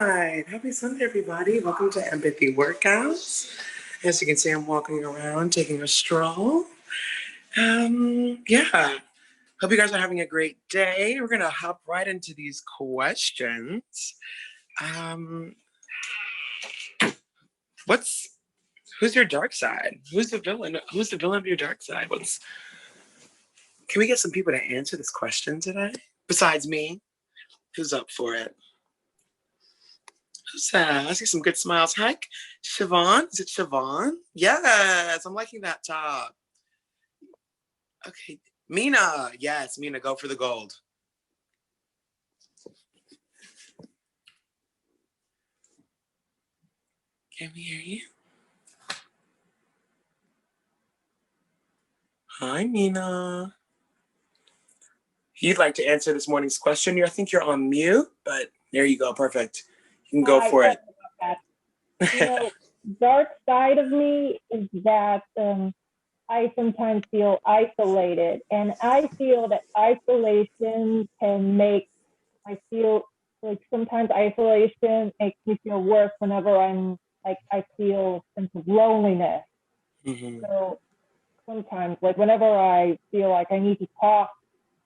right. Happy Sunday, everybody. Welcome to Empathy Workouts. As you can see, I'm walking around, taking a stroll. Yeah. Hope you guys are having a great day. We're going to hop right into these questions. Um, who's your dark side? Who's the villain? Who's the villain of your dark side? Can we get some people to answer this question today? Besides me, who's up for it? I see some good smiles. Hi, Siobhan. Is it Siobhan? Yes, I'm liking that top. Okay, Mina. Yes, Mina, go for the gold. Can we hear you? Hi, Mina. You'd like to answer this morning's question? I think you're on mute, but there you go. Perfect. You can go for it. Dark side of me is that I sometimes feel isolated, and I feel that isolation can make I feel like sometimes isolation makes me feel worse whenever I feel a sense of loneliness. Mm-hmm. So sometimes, like whenever I feel like I need to talk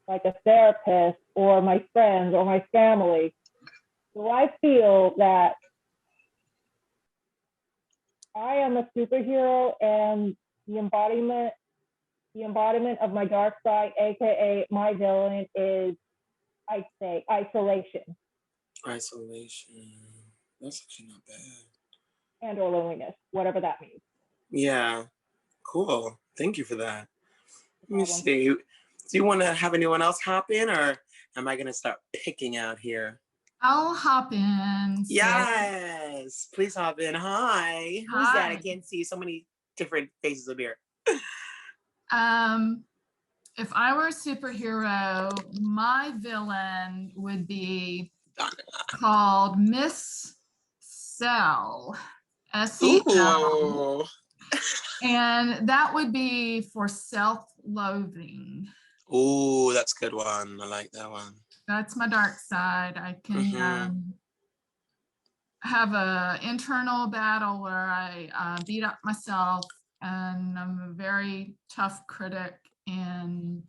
like a therapist or my friends or my family, so I feel that I am a superhero, and the embodiment of my dark side, aka my villain, is, I'd say, isolation. Isolation. That's actually not bad. And or loneliness, whatever that means. Yeah. Cool. Thank you for that. Let me see. Do you want to have anyone else hop in, or am I going to start picking out here? I'll hop in. Yes. Please hop in. Hi. Who's that? I can't see so many different faces up here. If I were a superhero, my villain would be called Miss Cell. S-E-L. And that would be for self-loathing. Ooh, that's a good one. I like that one. That's my dark side. I can have an internal battle where I beat up myself, and I'm a very tough critic, and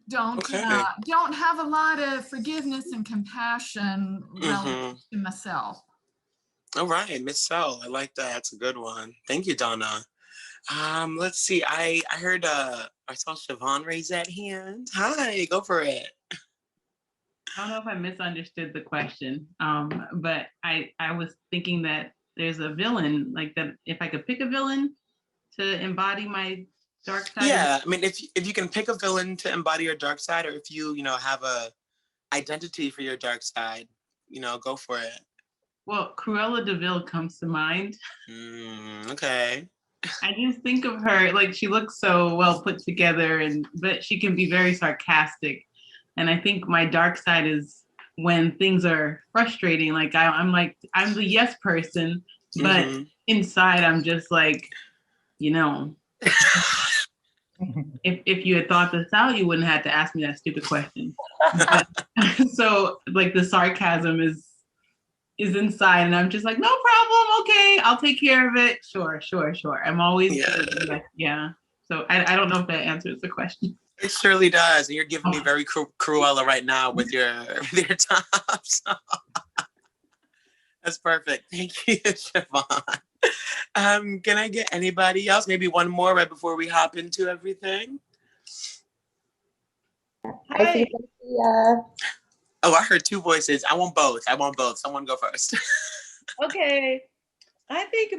don't have a lot of forgiveness and compassion relative to myself. All right, Miss Cell, I like that. That's a good one. Thank you, Donna. Let's see. I heard I saw Siobhan raise that hand. Hi, go for it. I don't know if I misunderstood the question, but I was thinking that there's a villain, like that if I could pick a villain to embody my dark side. Yeah, I mean, if you can pick a villain to embody your dark side, or if you have a identity for your dark side, go for it. Well, Cruella de Vil comes to mind. Okay. I just think of her, like she looks so well put together, but she can be very sarcastic. And I think my dark side is when things are frustrating. Like I'm the yes person, but inside I'm just like, if you had thought this out, you wouldn't have to ask me that stupid question. So like the sarcasm is inside, and I'm just like, no problem. Okay, I'll take care of it. Sure. I'm always yeah. So I don't know if that answers the question. It surely does. And you're giving me very Cruella right now with your tops. That's perfect. Thank you, Siobhan. Can I get anybody else? Maybe one more right before we hop into everything. Hi. Oh, I heard two voices. I want both. Someone go first. Okay. I think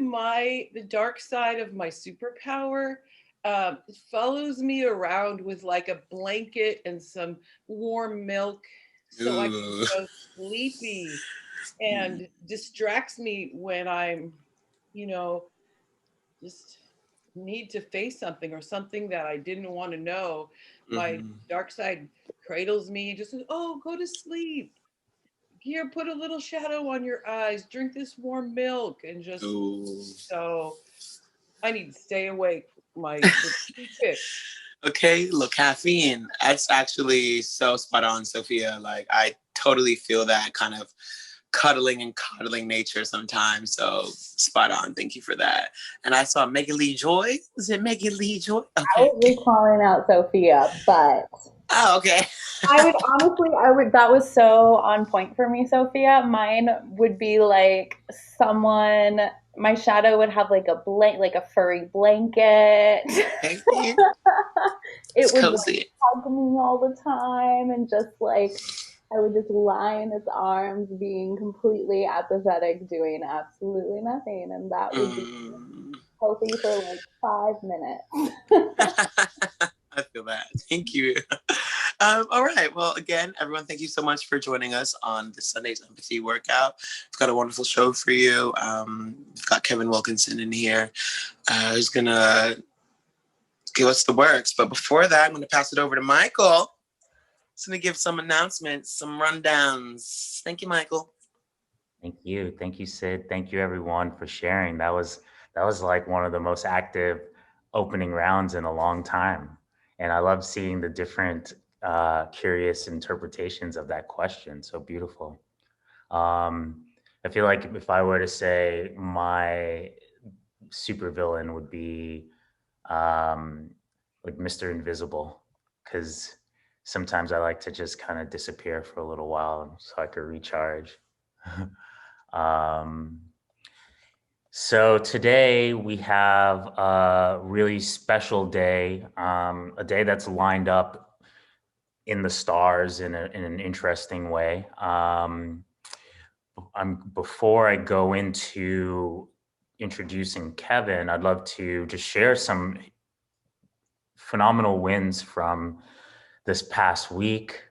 the dark side of my superpower follows me around with like a blanket and some warm milk so I can go sleepy, and distracts me when I'm, just need to face something or something that I didn't want to know. My dark side cradles me and just says, oh, go to sleep. Here, put a little shadow on your eyes. Drink this warm milk, and just so I need to stay awake. My Okay, look, caffeine. That's actually so spot on, Sophia. Like, I totally feel that kind of cuddling and coddling nature sometimes. So spot on. Thank you for that. And I saw Megan Lee Joy. Is it Megan Lee Joy? I Okay. was just calling out Sophia, but Oh, okay. I would honestly, that was so on point for me, Sophia. Mine would be like someone, my shadow would have like a furry blanket. Thank It you. It's would cozy. like hug me all the time and just like, I would just lie in its arms, being completely apathetic, doing absolutely nothing. And that would be healthy for like 5 minutes. I feel that. Thank you. All right. Well, again, everyone, thank you so much for joining us on this Sunday's Empathy Workout. We've got a wonderful show for you. We've got Kevin Wilkinson in here who's going to give us the works. But before that, I'm going to pass it over to Michael. He's going to give some announcements, some rundowns. Thank you, Michael. Thank you. Thank you, Sid. Thank you, everyone, for sharing. That was like one of the most active opening rounds in a long time. And I love seeing the different curious interpretations of that question. So beautiful. I feel like if I were to say my supervillain would be like Mr. Invisible, because sometimes I like to just kind of disappear for a little while so I could recharge. So today we have a really special day, a day that's lined up in the stars in an interesting way. Before I go into introducing Kevin, I'd love to just share some phenomenal wins from this past week.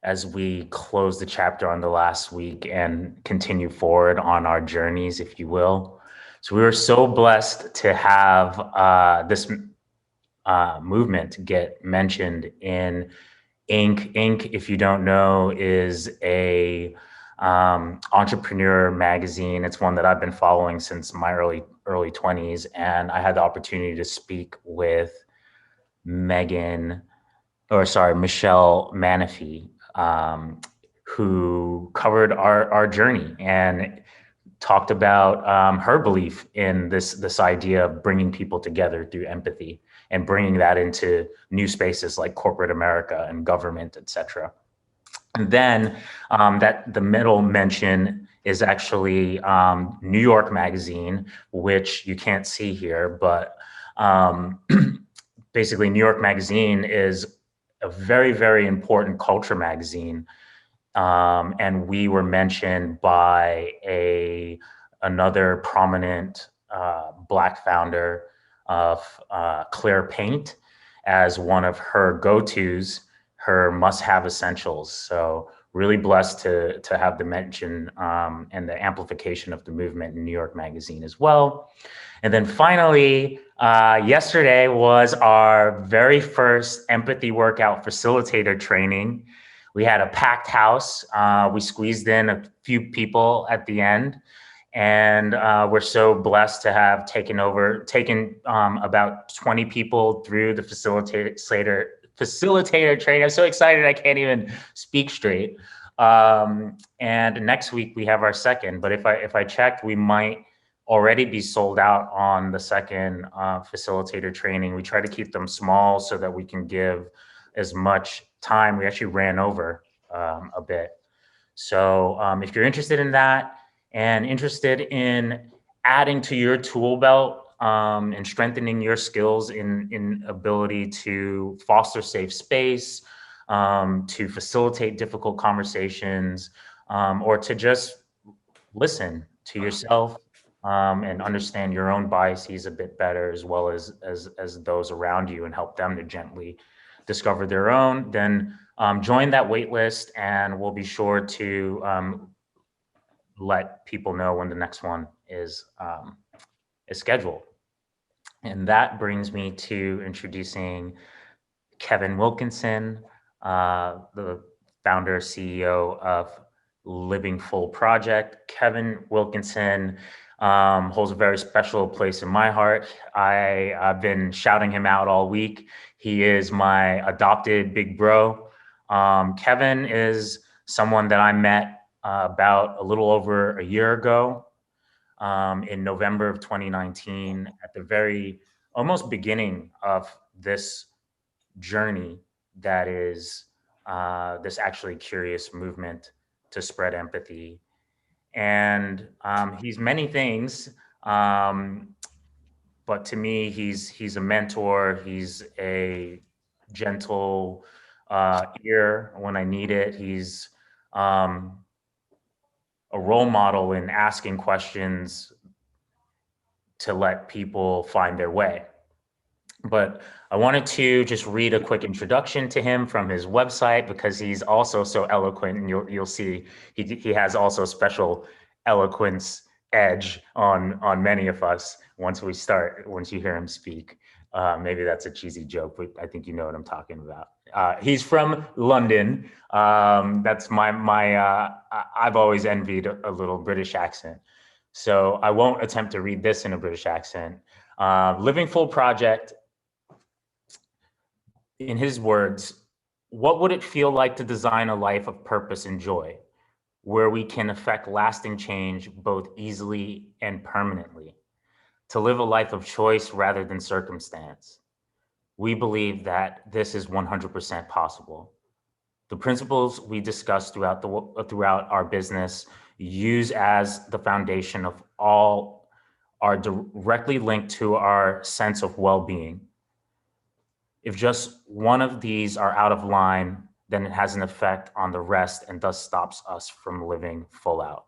As we close the chapter on the last week and continue forward on our journeys, if you will. So we were so blessed to have this movement get mentioned in Inc. Inc., if you don't know, is a entrepreneur magazine. It's one that I've been following since my early 20s. And I had the opportunity to speak with Michelle Manafee, who covered our journey and talked about her belief in this idea of bringing people together through empathy and bringing that into new spaces like corporate America and government, et cetera. And then that the middle mention is actually New York Magazine, which you can't see here, but basically New York Magazine is a very, very important culture magazine. And we were mentioned by another prominent Black founder of Claire Paint as one of her go-tos, her must-have essentials. So really blessed to have the mention and the amplification of the movement in New York Magazine as well. And then finally, yesterday was our very first empathy workout facilitator training. We had a packed house. We squeezed in a few people at the end. And we're so blessed to have taken about 20 people through the facilitator training. I'm so excited I can't even speak straight. And next week we have our second. But if I checked, we might already be sold out on the second facilitator training. We try to keep them small so that we can give as much time. We actually ran over a bit. So if you're interested in that and interested in adding to your tool belt and strengthening your skills in ability to foster safe space, to facilitate difficult conversations, or to just listen to yourself and understand your own biases a bit better, as well as those around you, and help them to gently discover their own, then join that wait list, and we'll be sure to let people know when the next one is scheduled. And that brings me to introducing Kevin Wilkinson, the founder, CEO of Living Full Project. Kevin Wilkinson holds a very special place in my heart. I've been shouting him out all week. He is my adopted big bro. Kevin is someone that I met about a little over a year ago, in November of 2019, at the very almost beginning of this journey that is this Actually Curious movement to spread empathy. And he's many things, but to me, he's a mentor. He's a gentle ear when I need it. He's a role model in asking questions to let people find their way. But I wanted to just read a quick introduction to him from his website, because he's also so eloquent, and you'll see he has also a special eloquence edge on many of us once you hear him speak. Maybe that's a cheesy joke, but I think you know what I'm talking about. He's from London. That's I've always envied a little British accent. So I won't attempt to read this in a British accent. Living Full Project, in his words, what would it feel like to design a life of purpose and joy, where we can affect lasting change both easily and permanently, to live a life of choice rather than circumstance? We believe that this is 100% possible. The principles we discuss throughout our business use as the foundation of all are directly linked to our sense of well-being. If just one of these are out of line, then it has an effect on the rest and thus stops us from living full out.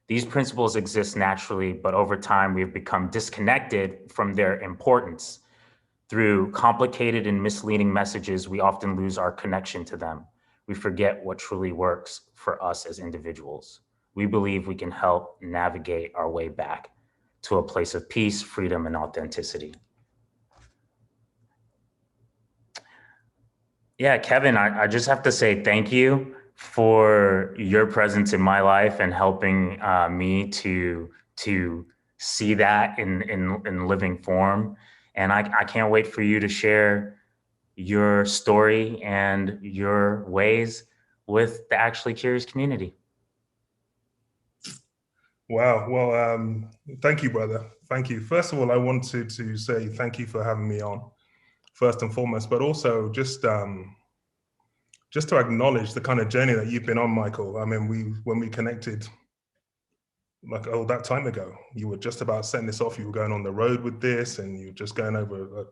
These principles exist naturally, but over time we have become disconnected from their importance. Through complicated and misleading messages, we often lose our connection to them. We forget what truly works for us as individuals. We believe we can help navigate our way back to a place of peace, freedom, and authenticity. Yeah, Kevin, I just have to say thank you for your presence in my life and helping me to see that in living form. And I can't wait for you to share your story and your ways with the Actually Curious community. Wow. Well, thank you, brother. Thank you. First of all, I wanted to say thank you for having me on, first and foremost, but also just to acknowledge the kind of journey that you've been on, Michael. I mean, when we connected, like that time ago, you were just about setting this off. You were going on the road with this, and you were just going over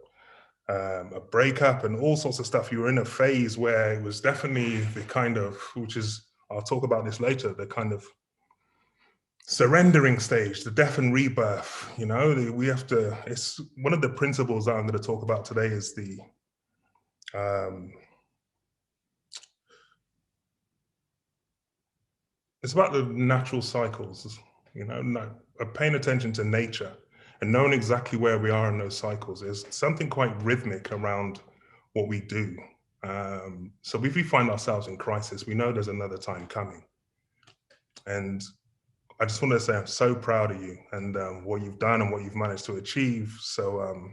a breakup and all sorts of stuff. You were in a phase where it was definitely the kind of, which is, I'll talk about this later, the kind of surrendering stage, the death and rebirth. You know, we have to, it's one of the principles that I'm going to talk about today is the it's about the natural cycles, you know, paying attention to nature and knowing exactly where we are in those cycles. There's something quite rhythmic around what we do. So if we find ourselves in crisis, we know there's another time coming. And I just want to say I'm so proud of you and what you've done and what you've managed to achieve. So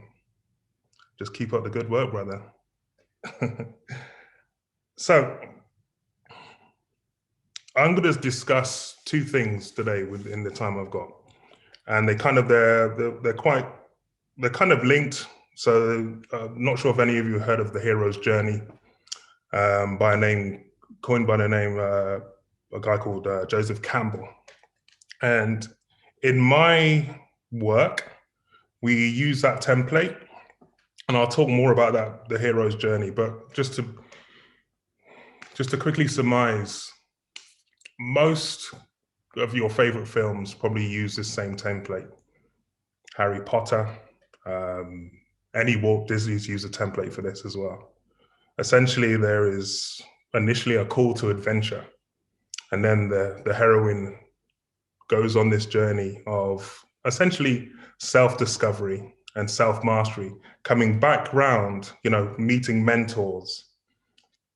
just keep up the good work, brother. So I'm going to discuss two things today within the time I've got, and they're kind of linked. So I'm not sure if any of you heard of the hero's journey, coined by the name a guy called Joseph Campbell. And in my work, we use that template, and I'll talk more about that, the hero's journey. But just to quickly surmise, most of your favorite films probably use this same template. Harry Potter, any Walt Disney's use a template for this as well. Essentially, there is initially a call to adventure, and then the heroine goes on this journey of essentially self-discovery and self-mastery, coming back round, you know, meeting mentors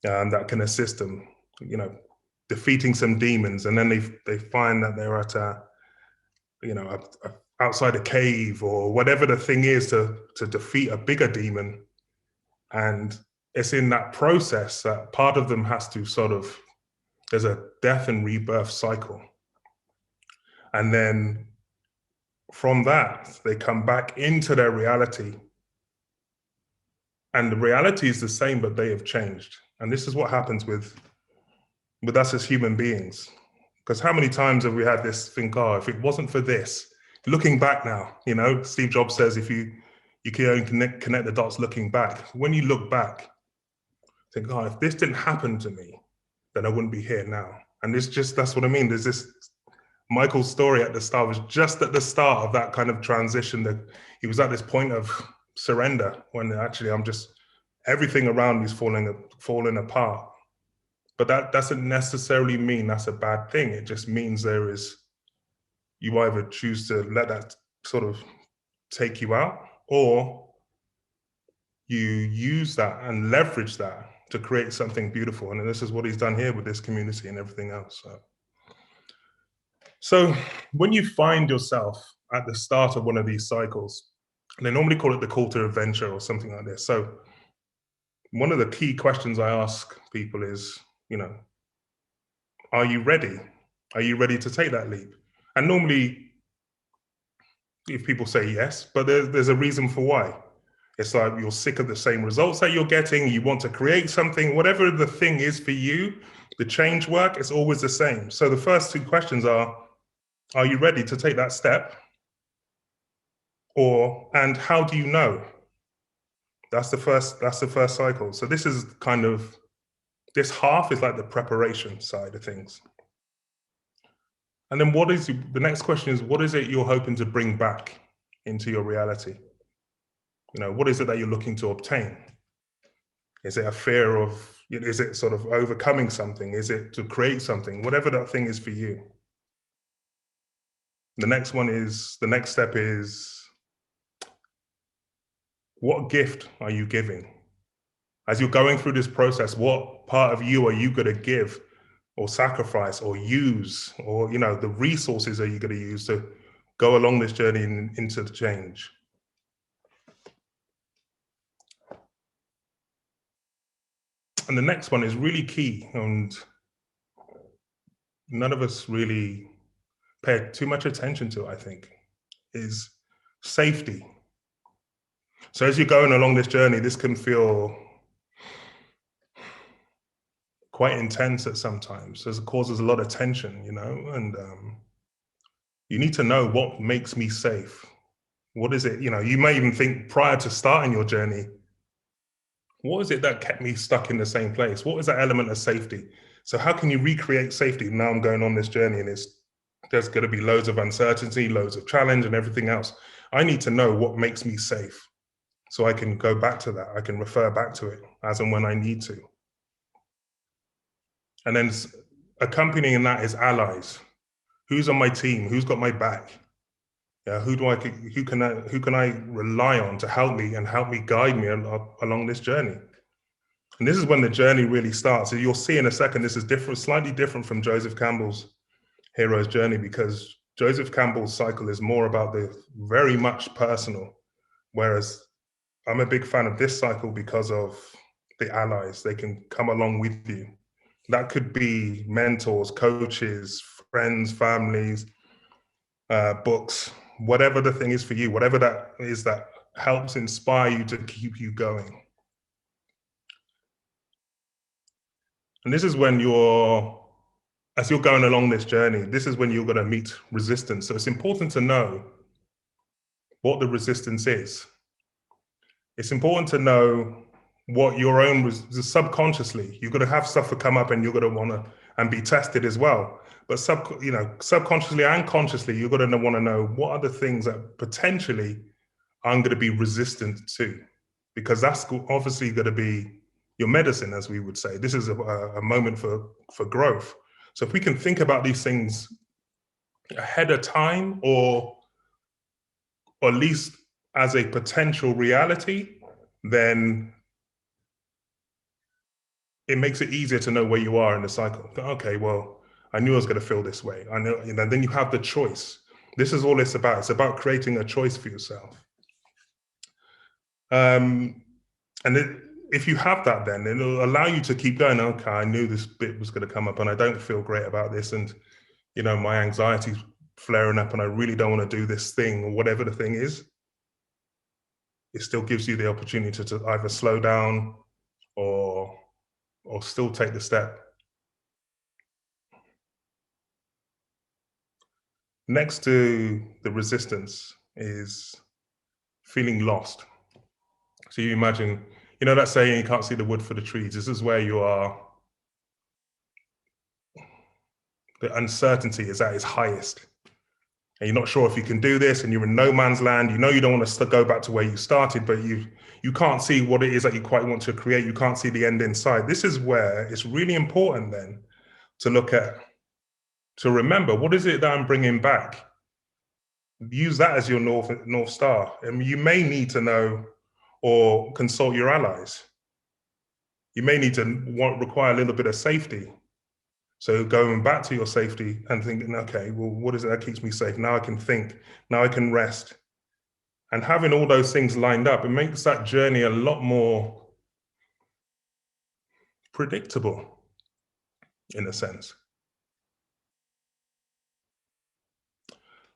that can assist them, you know, defeating some demons, and then they find that they're at outside a cave or whatever the thing is to defeat a bigger demon, and it's in that process that part of them has to sort of, there's a death and rebirth cycle. And then from that, they come back into their reality. And the reality is the same, but they have changed. And this is what happens with us as human beings. Because how many times have we had this think, oh, if it wasn't for this, looking back now, you know, Steve Jobs says if you can only connect the dots looking back. When you look back, think, oh, if this didn't happen to me, then I wouldn't be here now. And it's just, that's what I mean. There's this, Michael's story at the start was just at the start of that kind of transition, that he was at this point of surrender when actually everything around me is falling apart. But that doesn't necessarily mean that's a bad thing. It just means you either choose to let that sort of take you out, or you use that and leverage that to create something beautiful. And this is what he's done here with this community and everything else. So when you find yourself at the start of one of these cycles, and they normally call it the call to adventure or something like this. So one of the key questions I ask people is, you know, are you ready? Are you ready to take that leap? And normally, if people say yes, but there's a reason for why. It's like you're sick of the same results that you're getting, you want to create something, whatever the thing is for you, the change work is always the same. So the first two questions are you ready to take that step? And how do you know? That's the first cycle. So this is kind of, this half is like the preparation side of things. And then the next question is, what is it you're hoping to bring back into your reality? You know, what is it that you're looking to obtain? Is it a fear of, is it sort of overcoming something? Is it to create something? Whatever that thing is for you. The next step is, what gift are you giving? As you're going through this process, what part of you are you going to give or sacrifice or use, or, you know, the resources are you going to use to go along this journey into the change? And the next one is really key, and none of us really pay too much attention to, I think, is safety. So as you're going along this journey, this can feel quite intense at sometimes. So it causes a lot of tension, you know, and you need to know what makes me safe. What is it, you know, you may even think prior to starting your journey, what is it that kept me stuck in the same place? What is that element of safety? So how can you recreate safety? Now I'm going on this journey and there's going to be loads of uncertainty, loads of challenge and everything else. I need to know what makes me safe so I can go back to that. I can refer back to it as and when I need to. And then accompanying that is allies. Who's on my team? Who's got my back? Yeah, who can I rely on to help me and help me guide me along this journey? And this is when the journey really starts. So you'll see in a second, this is different, slightly different from Joseph Campbell's hero's journey, because Joseph Campbell's cycle is more about the very much personal, whereas I'm a big fan of this cycle because of the allies. They can come along with you. That could be mentors, coaches, friends, families, books, whatever the thing is for you, whatever that is that helps inspire you to keep you going. And this is when as you're going along this journey, this is when you're going to meet resistance. So it's important to know what the resistance is. It's important to know what your own, subconsciously, you're going to have stuff to come up and you're going to want to, and be tested as well. But subconsciously and consciously, you're going to want to know what are the things that potentially I'm going to be resistant to, because that's obviously going to be your medicine, as we would say. This is a moment for growth. So if we can think about these things ahead of time, or at least as a potential reality, then it makes it easier to know where you are in the cycle. Okay, well, I knew I was going to feel this way. I know, and then you have the choice. This is all it's about. It's about creating a choice for yourself. And if you have that, then it'll allow you to keep going. Okay, I knew this bit was going to come up and I don't feel great about this. And, you know, my anxiety's flaring up and I really don't want to do this thing or whatever the thing is. It still gives you the opportunity to either slow down or still take the step. Next to the resistance is feeling lost. So you imagine, you know, that saying, you can't see the wood for the trees. This is where you are, the uncertainty is at its highest. And you're not sure if you can do this, and you're in no man's land. You know you don't want to go back to where you started, but you can't see what it is that you quite want to create. You can't see the end in sight. This is where it's really important then to look at, to remember, what is it that I'm bringing back? Use that as your North Star. And you may need to know or consult your allies. You may need to require a little bit of safety. So going back to your safety and thinking, okay, well, what is it that keeps me safe? Now I can think, now I can rest. And having all those things lined up, it makes that journey a lot more predictable, in a sense.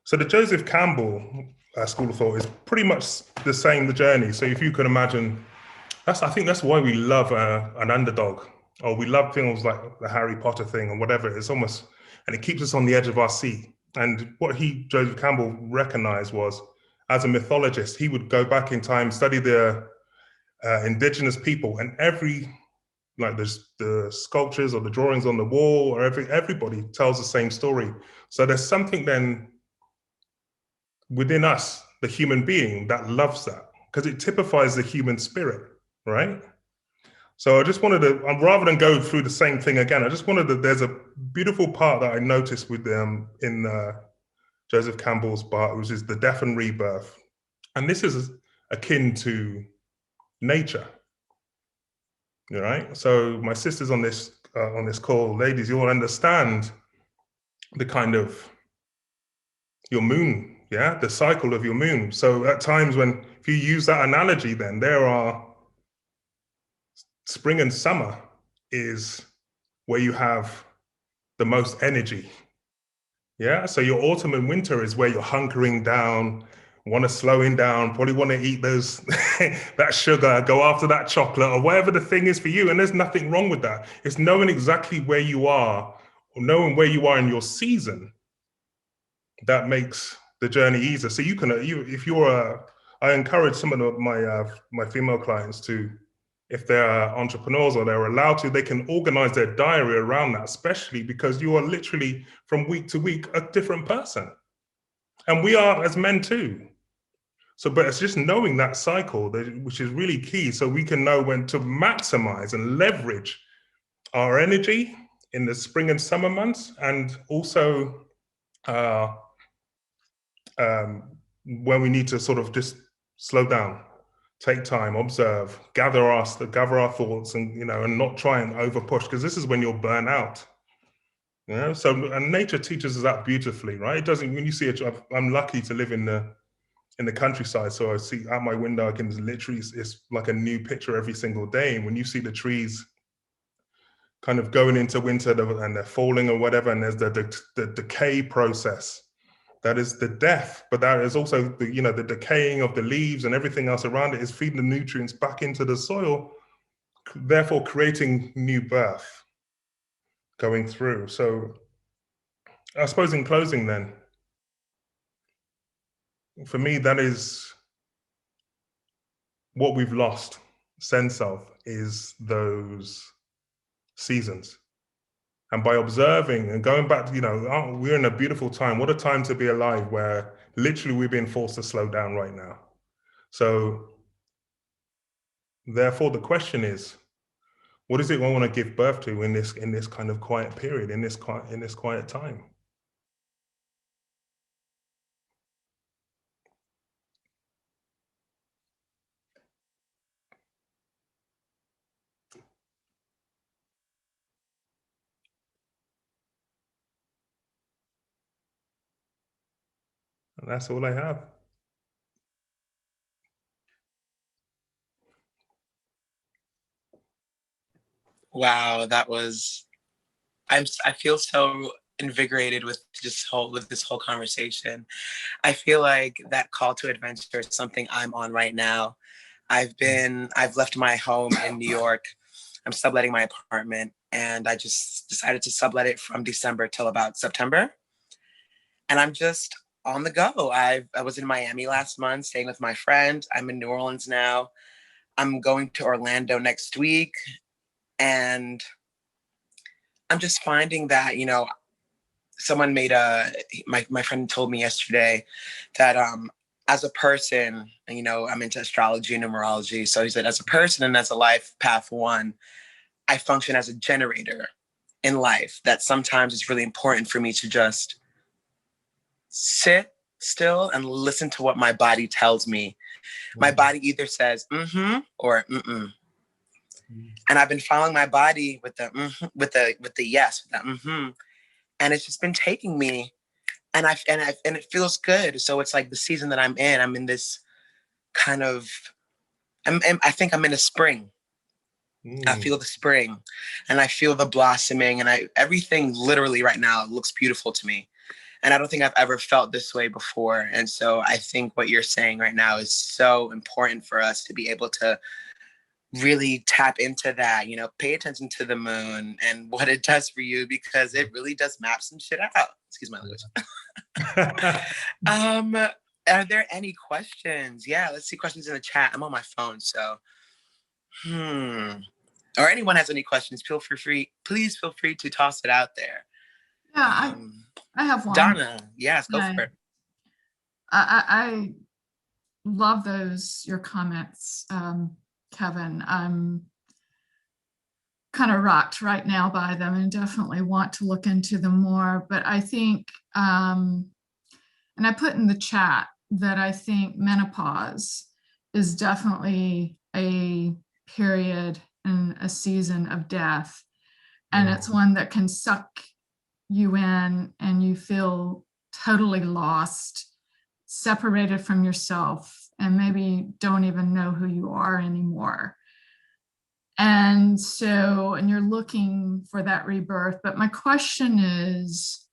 So the Joseph Campbell School of Thought is pretty much the same, the journey. So if you can imagine, I think that's why we love an underdog, or we love things like the Harry Potter thing or whatever. It's almost, and it keeps us on the edge of our seat. And what Joseph Campbell recognized was, as a mythologist, he would go back in time, study the indigenous people, and like the sculptures or the drawings on the wall, or everybody tells the same story. So there's something then within us, the human being, that loves that, because it typifies the human spirit, right? So I just wanted to, rather than go through the same thing again, I just wanted to, there's a beautiful part that I noticed with them in Joseph Campbell's part, which is the death and rebirth. And this is akin to nature, right? So my sisters on this call, ladies, you'll understand the kind of your moon, yeah, the cycle of your moon. So at times when, if you use that analogy, then there are spring and summer is where you have the most energy. Yeah, so your autumn and winter is where you're hunkering down, want to slowing down, probably want to eat those that sugar, go after that chocolate or whatever the thing is for you. And there's nothing wrong with that. It's knowing exactly where you are, or knowing where you are in your season, that makes the journey easier. So you can, if you're I encourage some of my female clients to, if they're entrepreneurs or they're allowed to, they can organize their diary around that, especially because you are literally from week to week a different person. And we are as men too. So, but it's just knowing that cycle, which is really key, so we can know when to maximize and leverage our energy in the spring and summer months, and also when we need to sort of just slow down, take time, observe, gather our thoughts, and and not try and over push, because this is when you'll burn out. So, and nature teaches us that beautifully, right? It doesn't, when you see I'm lucky to live in the countryside, so I see out my window, I can literally, it's like a new picture every single day. And when you see the trees kind of going into winter and they're falling or whatever, and there's the decay process, that is the death, but that is also the decaying of the leaves and everything else around it is feeding the nutrients back into the soil, therefore creating new birth going through. So I suppose in closing then, for me, that is what we've lost sense of, is those seasons. And by observing and going back, we're in a beautiful time. What a time to be alive, where literally we're being forced to slow down right now. So therefore the question is, what is it I want to give birth to in this kind of quiet period, in this quiet time? And that's all I have. Wow, that was. I feel so invigorated with this whole conversation. I feel like that call to adventure is something I'm on right now. I've left my home in New York. I'm subletting my apartment, and I just decided to sublet it from December till about September. And I'm just on the go. I was in Miami last month, staying with my friend. I'm in New Orleans now. I'm going to Orlando next week, and I'm just finding that, someone made my friend told me yesterday that as a person, and I'm into astrology and numerology. So he said, as a person and as a life path one, I function as a generator in life. That sometimes it's really important for me to just sit still and listen to what my body tells me. My body either says mm-hmm or mm-mm. And I've been following my body with the with the yes, with that mm-hmm. And it's just been taking me, and it feels good. So it's like the season that I'm in this kind of, I think I'm in a spring. I feel the spring, and I feel the blossoming, and everything literally right now looks beautiful to me. And I don't think I've ever felt this way before. And so I think what you're saying right now is so important for us to be able to really tap into that, pay attention to the moon and what it does for you, because it really does map some shit out. Excuse my language. Are there any questions? Yeah, let's see questions in the chat. I'm on my phone, so or anyone has any questions, please feel free to toss it out there. Yeah, I have one. Donna, yes, go for it. I love your comments, Kevin. I'm kind of rocked right now by them and definitely want to look into them more. But I think, and I put in the chat that I think menopause is definitely a period and a season of death. And it's one that can suck you in and you feel totally lost, separated from yourself, and maybe don't even know who you are anymore. And you're looking for that rebirth. But my question is,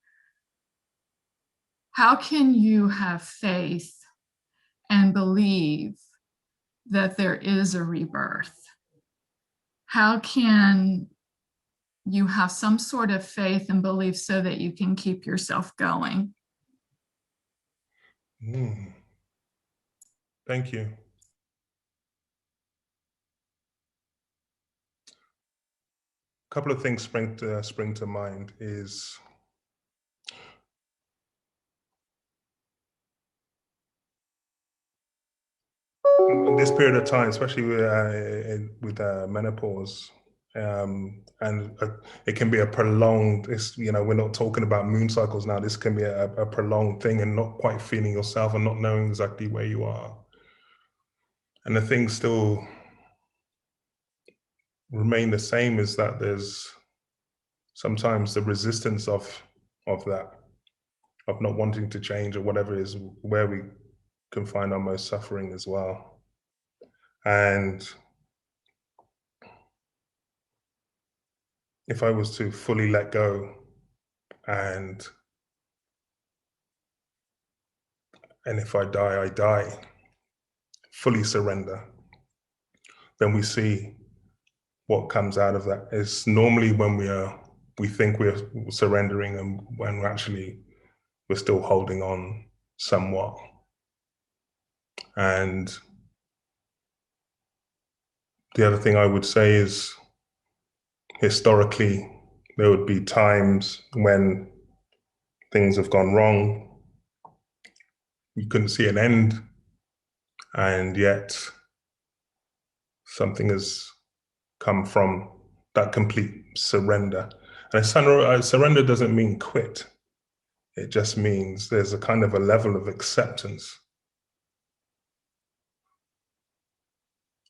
how can you have faith and believe that there is a rebirth? How can you have some sort of faith and belief so that you can keep yourself going? Thank you. A couple of things spring to mind is in this period of time, especially with menopause, and it can be a prolonged. We're not talking about moon cycles now. This can be a prolonged thing, and not quite feeling yourself and not knowing exactly where you are, and the things still remain the same. Is that there's sometimes the resistance of that, of not wanting to change or whatever, is where we can find our most suffering as well. And if I was to fully let go and if I die, fully surrender, then we see what comes out of that. Is normally when we think we're surrendering, and when we're still holding on somewhat. And the other thing I would say is, historically, there would be times when things have gone wrong. You couldn't see an end, and yet something has come from that complete surrender. And surrender doesn't mean quit. It just means there's a kind of a level of acceptance.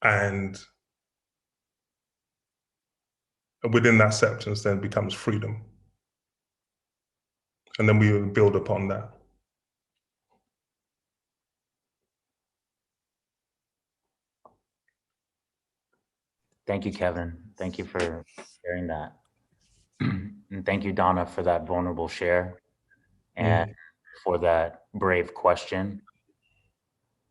And within that acceptance then becomes freedom. And then we will build upon that. Thank you, Kevin. Thank you for sharing that. And thank you, Donna, for that vulnerable share and for that brave question.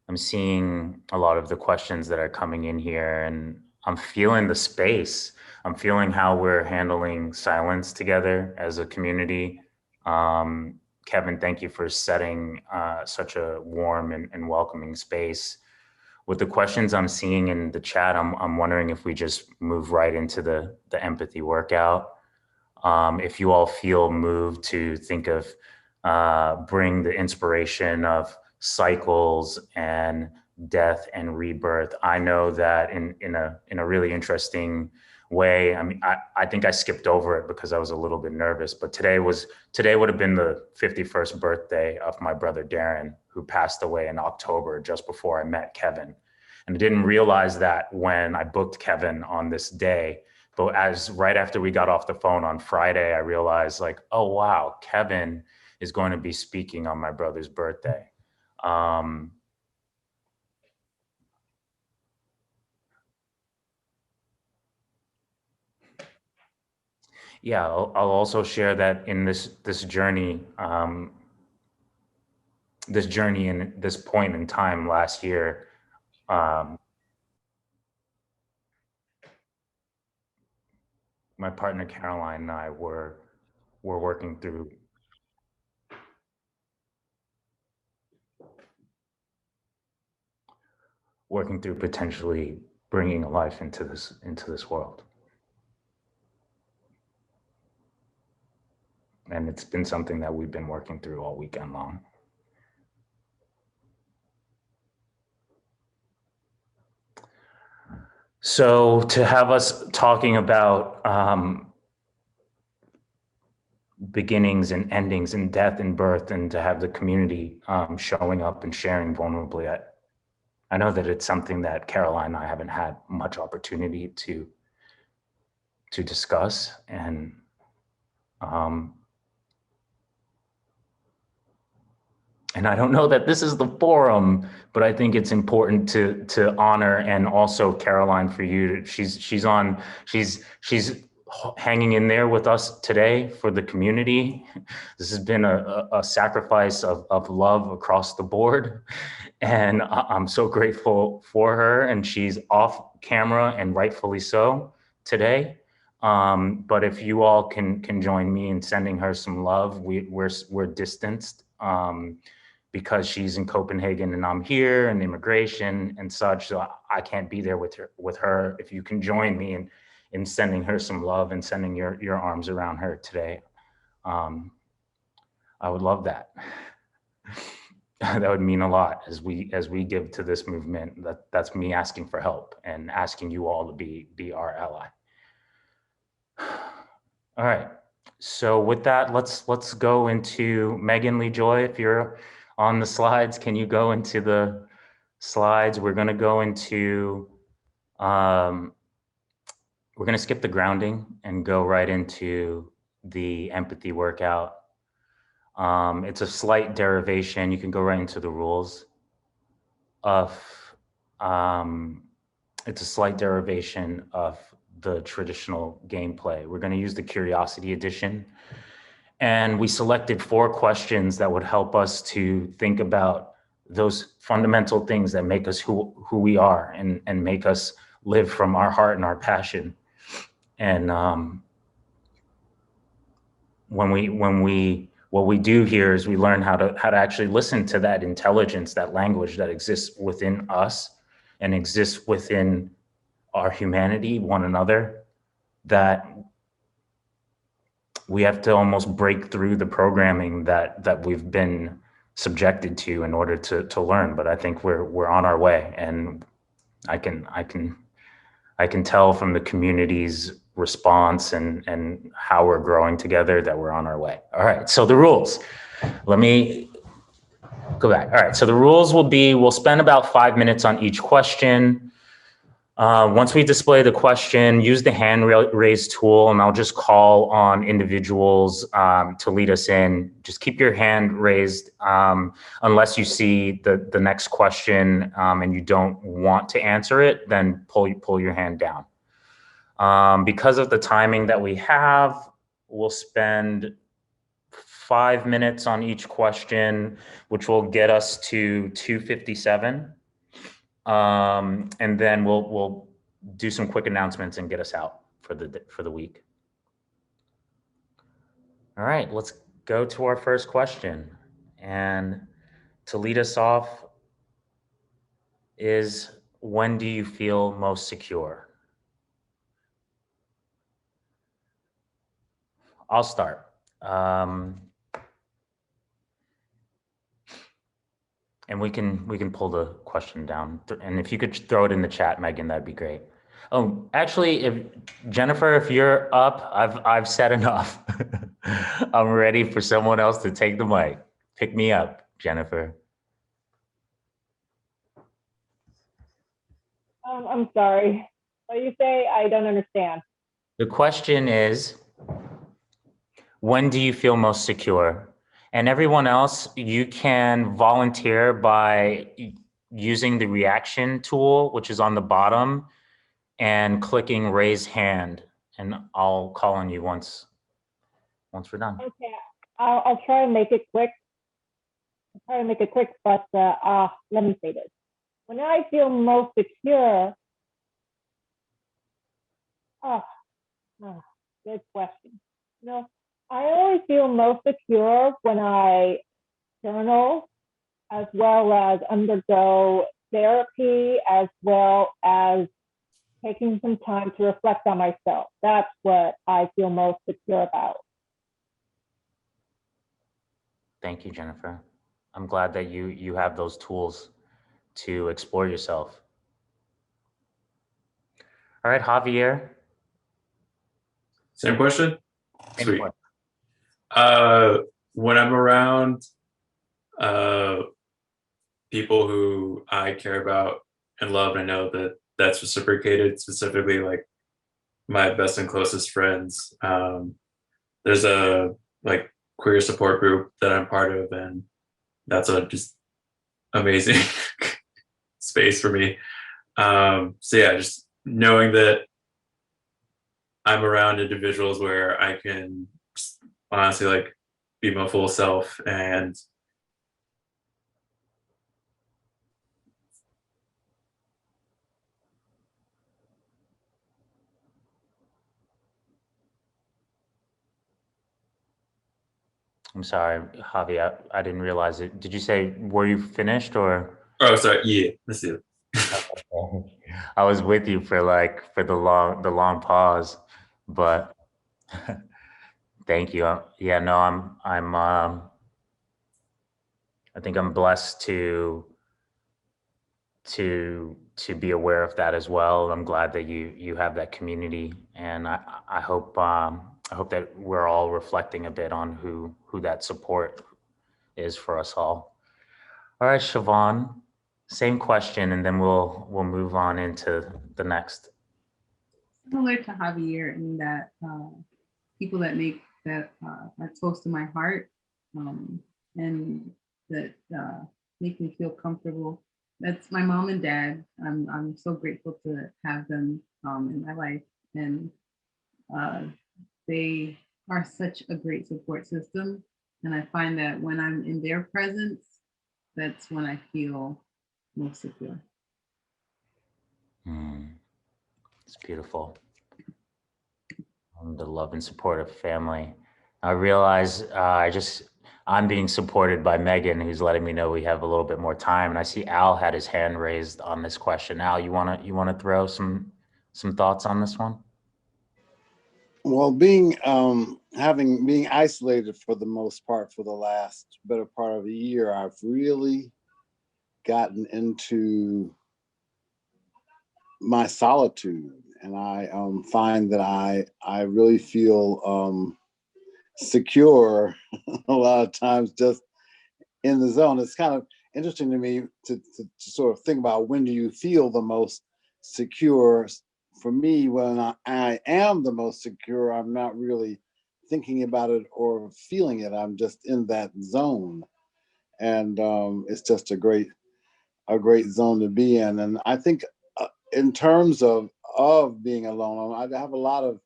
I'm seeing a lot of the questions that are coming in here, and I'm feeling the space. I'm feeling how we're handling silence together as a community. Kevin, thank you for setting such a warm and welcoming space. With the questions I'm seeing in the chat, I'm wondering if we just move right into the empathy workout. If you all feel moved to think of bring the inspiration of cycles and death and rebirth. I know that in a really interesting way. I mean, I think I skipped over it because I was a little bit nervous, but today would have been the 51st birthday of my brother Darren, who passed away in October, just before I met Kevin. And I didn't realize that when I booked Kevin on this day, but right after we got off the phone on Friday, I realized like, oh wow, Kevin is going to be speaking on my brother's birthday. Yeah, I'll also share that in this journey, in this point in time last year, my partner Caroline and I were working through potentially bringing a life into this world. And it's been something that we've been working through all weekend long. So to have us talking about beginnings and endings and death and birth, and to have the community showing up and sharing vulnerably, I know that it's something that Caroline and I haven't had much opportunity to discuss, and I don't know that this is the forum, but I think it's important to honor, and also Caroline, for you, she's hanging in there with us today for the community. This has been a sacrifice of love across the board, and I'm so grateful for her, and she's off camera, and rightfully so today. But if you all can join me in sending her some love, we're distanced because she's in Copenhagen and I'm here, and immigration and such, so I can't be there with her. If you can join me in sending her some love and sending your arms around her today, I would love that. That would mean a lot as we give to this movement. That's me asking for help and asking you all to be our ally. All right. So with that, let's go into Megan Lee Joy. If you're on the slides, can you go into the slides? We're going to go into we're going to skip the grounding and go right into the empathy workout. It's a slight derivation. You can go right into the rules of, it's a slight derivation of the traditional gameplay. We're going to use the Curiosity Edition. And we selected 4 questions that would help us to think about those fundamental things that make us who we are, and make us live from our heart and our passion. And what we do here is we learn how to actually listen to that intelligence, that language that exists within us and exists within our humanity, one another, that we have to almost break through the programming that we've been subjected to in order to learn. But I think we're on our way, and I can tell from the community's response and how we're growing together that we're on our way. All right, so the rules. Let me go back. All right, so the rules will be, we'll spend about 5 minutes on each question. Once we display the question, use the hand raise tool, and I'll just call on individuals to lead us in. Just keep your hand raised unless you see the next question and you don't want to answer it, then pull your hand down. Because of the timing that we have, we'll spend 5 minutes on each question, which will get us to 2:57. And then we'll do some quick announcements and get us out for the week. All right, let's go to our first question. And to lead us off is, when do you feel most secure? I'll start. And we can pull the question down. And if you could throw it in the chat, Megan, that'd be great. Oh, actually, if Jennifer, if you're up, I've said enough. I'm ready for someone else to take the mic. Pick me up, Jennifer. I'm sorry. What do you say? I don't understand. The question is, when do you feel most secure? And everyone else, you can volunteer by using the reaction tool, which is on the bottom, and clicking raise hand. And I'll call on you once we're done. Okay, I'll try and make it quick. But let me say this. When I feel most secure, good question. You know, I always feel most secure when I journal, as well as undergo therapy, as well as taking some time to reflect on myself. That's what I feel most secure about. Thank you, Jennifer. I'm glad that you have those tools to explore yourself. All right, Javier. Same question? Same Sweet. question. When I'm around people who I care about and love, and I know that that's reciprocated, specifically like my best and closest friends. There's a like queer support group that I'm part of, and that's a just amazing space for me. So yeah, just knowing that I'm around individuals where I can honestly like be my full self. And I'm sorry, Javi, I didn't realize it. Did you say, were you finished or? oh, sorry, yeah, let's see it. I was with you for the long pause, but thank you. Yeah, no, I think I'm blessed to be aware of that as well. I'm glad that you have that community, and I hope that we're all reflecting a bit on who that support is for us all. All right, Siobhan, same question, and then we'll move on into the next. Similar to Javier in that people that make that are close to my heart and that make me feel comfortable. That's my mom and dad. I'm so grateful to have them in my life, and they are such a great support system. And I find that when I'm in their presence, that's when I feel most secure. It's beautiful. The love and support of family. I realize I'm being supported by Megan, who's letting me know we have a little bit more time. And I see Al had his hand raised on this question. Al, you wanna throw some thoughts on this one? Well, being isolated for the most part for the last better part of a year, I've really gotten into my solitude, and I find that I really feel secure a lot of times just in the zone. It's kind of interesting to me to sort of think about, when do you feel the most secure? For me, when I am the most secure, I'm not really thinking about it or feeling it. I'm just in that zone, and it's just a great zone to be in. And I think in terms of of being alone. I have a lot of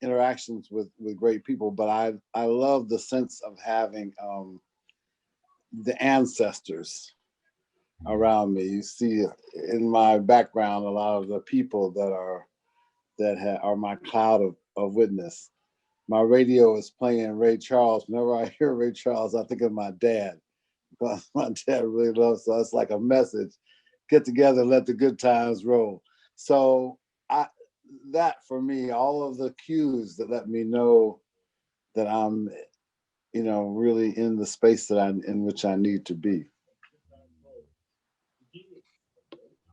interactions with great people, but I love the sense of having the ancestors around me. You see in my background a lot of the people that are my cloud of witness. My radio is playing Ray Charles. Whenever I hear Ray Charles, I think of my dad, because my dad really loves, so it's like a message: get together, let the good times roll. So that for me, all of the cues that let me know that I'm, really in the space in which I need to be.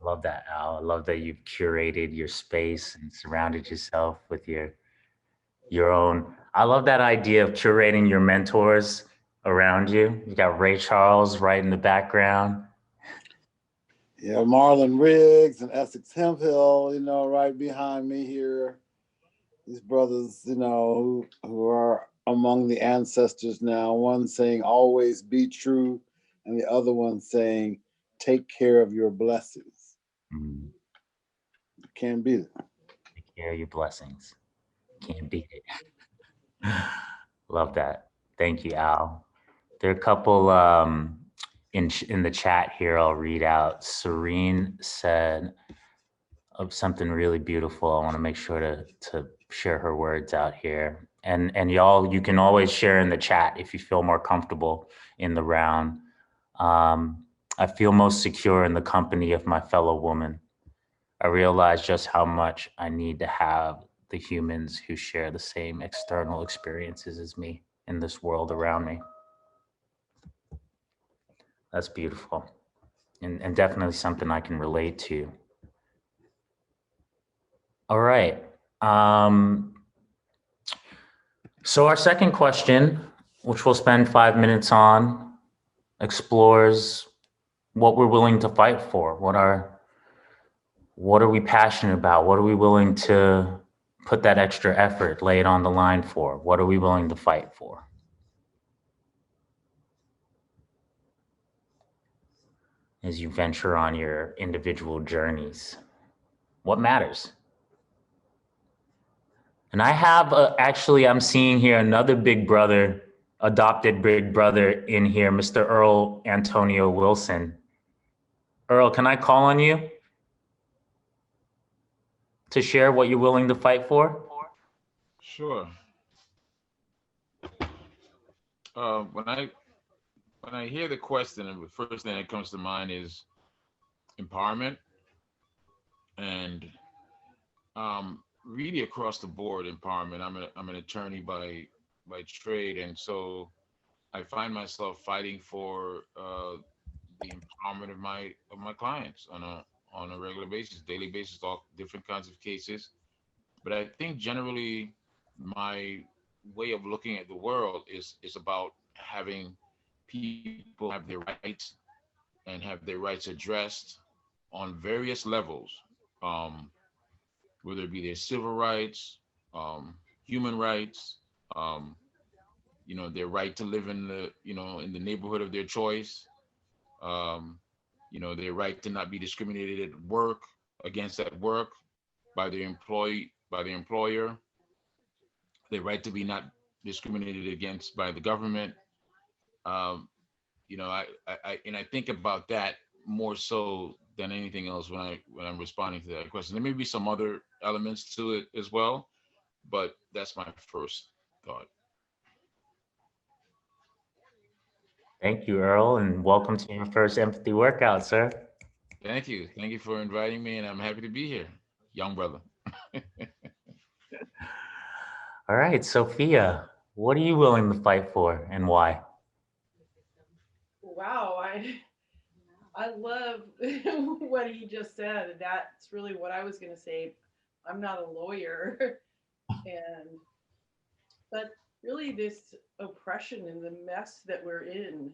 Love that, Al. I love that you've curated your space and surrounded yourself with your own. I love that idea of curating your mentors around you. You got Ray Charles right in the background. Yeah, Marlon Riggs and Essex Hemphill, right behind me here. These brothers, who are among the ancestors now. One saying, always be true, and the other one saying, take care of your blessings. Mm. Can't beat it. Take care of your blessings. Can't beat it. Love that. Thank you, Al. There are a couple in the chat here I'll read out. Serene said something really beautiful. I want to make sure to share her words out here. And y'all, you can always share in the chat if you feel more comfortable in the round. I feel most secure in the company of my fellow woman. I realize just how much I need to have the humans who share the same external experiences as me in this world around me. That's beautiful. And definitely something I can relate to. All right. So our second question, which we'll spend 5 minutes on, explores what we're willing to fight for. What are we passionate about? What are we willing to put that extra effort, lay it on the line for? What are we willing to fight for? As you venture on your individual journeys, what matters? And I have actually, I'm seeing here another big brother, adopted big brother in here, Mr. Earl Antonio Wilson. Earl, can I call on you to share what you're willing to fight for? Sure. When I hear the question, the first thing that comes to mind is empowerment, and really across the board empowerment. I'm an attorney by trade, and so I find myself fighting for the empowerment of my clients on a regular basis, daily basis, all different kinds of cases. But I think generally my way of looking at the world is about having people have their rights and have their rights addressed on various levels, um, whether it be their civil rights, human rights, um, their right to live in the neighborhood of their choice, um, their right to not be discriminated at work, against at work by the employer, their right to be not discriminated against by the government. Um, I think about that more so than anything else when I'm responding to that question. There may be some other elements to it as well, but that's my first thought. Thank you, Earl, and welcome to your first empathy workout, sir. Thank you. Thank you for inviting me, and I'm happy to be here, young brother. All right, Sophia, what are you willing to fight for and why? Wow, I love what he just said. That's really what I was going to say. I'm not a lawyer, but really this oppression and the mess that we're in,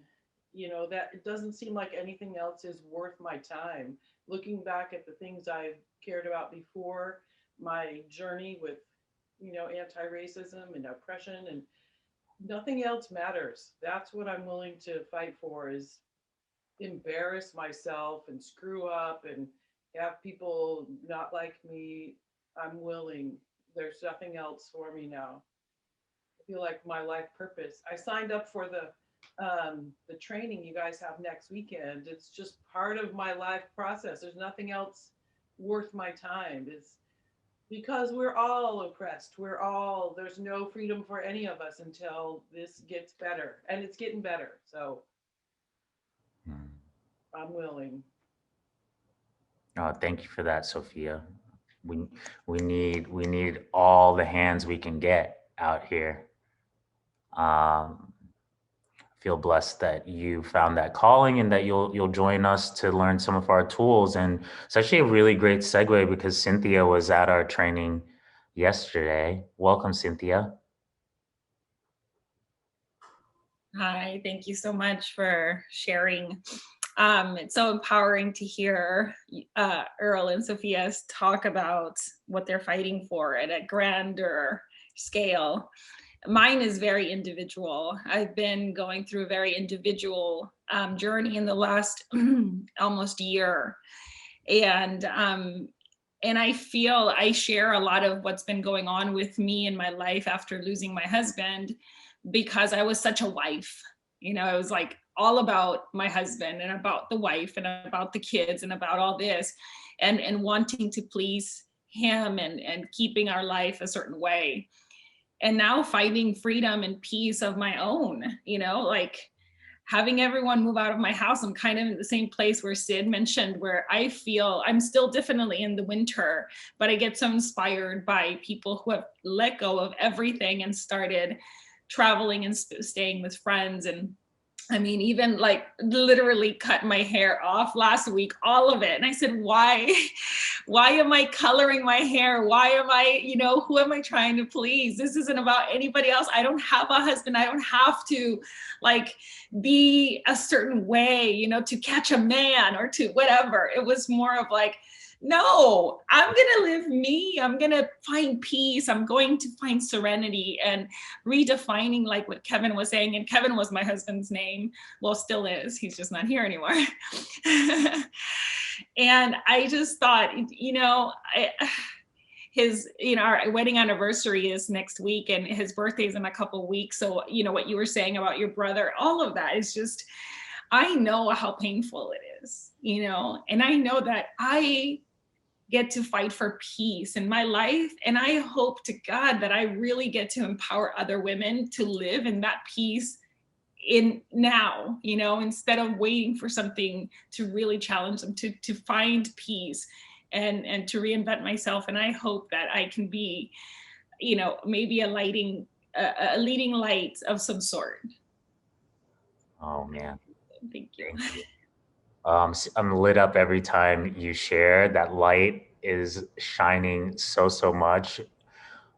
that it doesn't seem like anything else is worth my time. Looking back at the things I've cared about before, my journey with, anti-racism and oppression, and nothing else matters. That's what I'm willing to fight for, is embarrass myself and screw up and have people not like me. I'm willing. There's nothing else for me now. I feel like my life purpose. I signed up for the training you guys have next weekend. It's just part of my life process. There's nothing else worth my time. It's because we're all oppressed. There's no freedom for any of us until this gets better. And it's getting better. So I'm willing. Oh, thank you for that, Sophia. We need all the hands we can get out here. Feel blessed that you found that calling and that you'll join us to learn some of our tools. And it's actually a really great segue because Cynthia was at our training yesterday. Welcome, Cynthia. Hi, thank you so much for sharing. It's so empowering to hear Earl and Sophia's talk about what they're fighting for at a grander scale. Mine is very individual. I've been going through a very individual journey in the last almost year. And I feel I share a lot of what's been going on with me in my life after losing my husband, because I was such a wife. You know, it was like all about my husband and about the wife and about the kids and about all this and wanting to please him and keeping our life a certain way. And now finding freedom and peace of my own, you know, like having everyone move out of my house. I'm kind of in the same place where Sid mentioned, where I feel I'm still definitely in the winter, but I get so inspired by people who have let go of everything and started traveling and staying with friends. And I mean, even like literally cut my hair off last week, all of it. And I said, why am I coloring my hair? Why am I, you know, who am I trying to please? This isn't about anybody else. I don't have a husband. I don't have to like be a certain way, you know, to catch a man or to whatever. It was more of like, no, I'm going to live me. I'm going to find peace. I'm going to find serenity and redefining like what Kevin was saying. And Kevin was my husband's name. Well, still is. He's just not here anymore. And I just thought, you know, his, you know, our wedding anniversary is next week and his birthday is in a couple weeks. So, you know, what you were saying about your brother, all of that is just, I know how painful it is, you know, and I know that I get to fight for peace in my life. And I hope to God that I really get to empower other women to live in that peace in now, you know, instead of waiting for something to really challenge them to find peace and to reinvent myself. And I hope that I can be, you know, maybe a leading light of some sort. Oh man. Thank you. I'm lit up every time you share. That light is shining so much.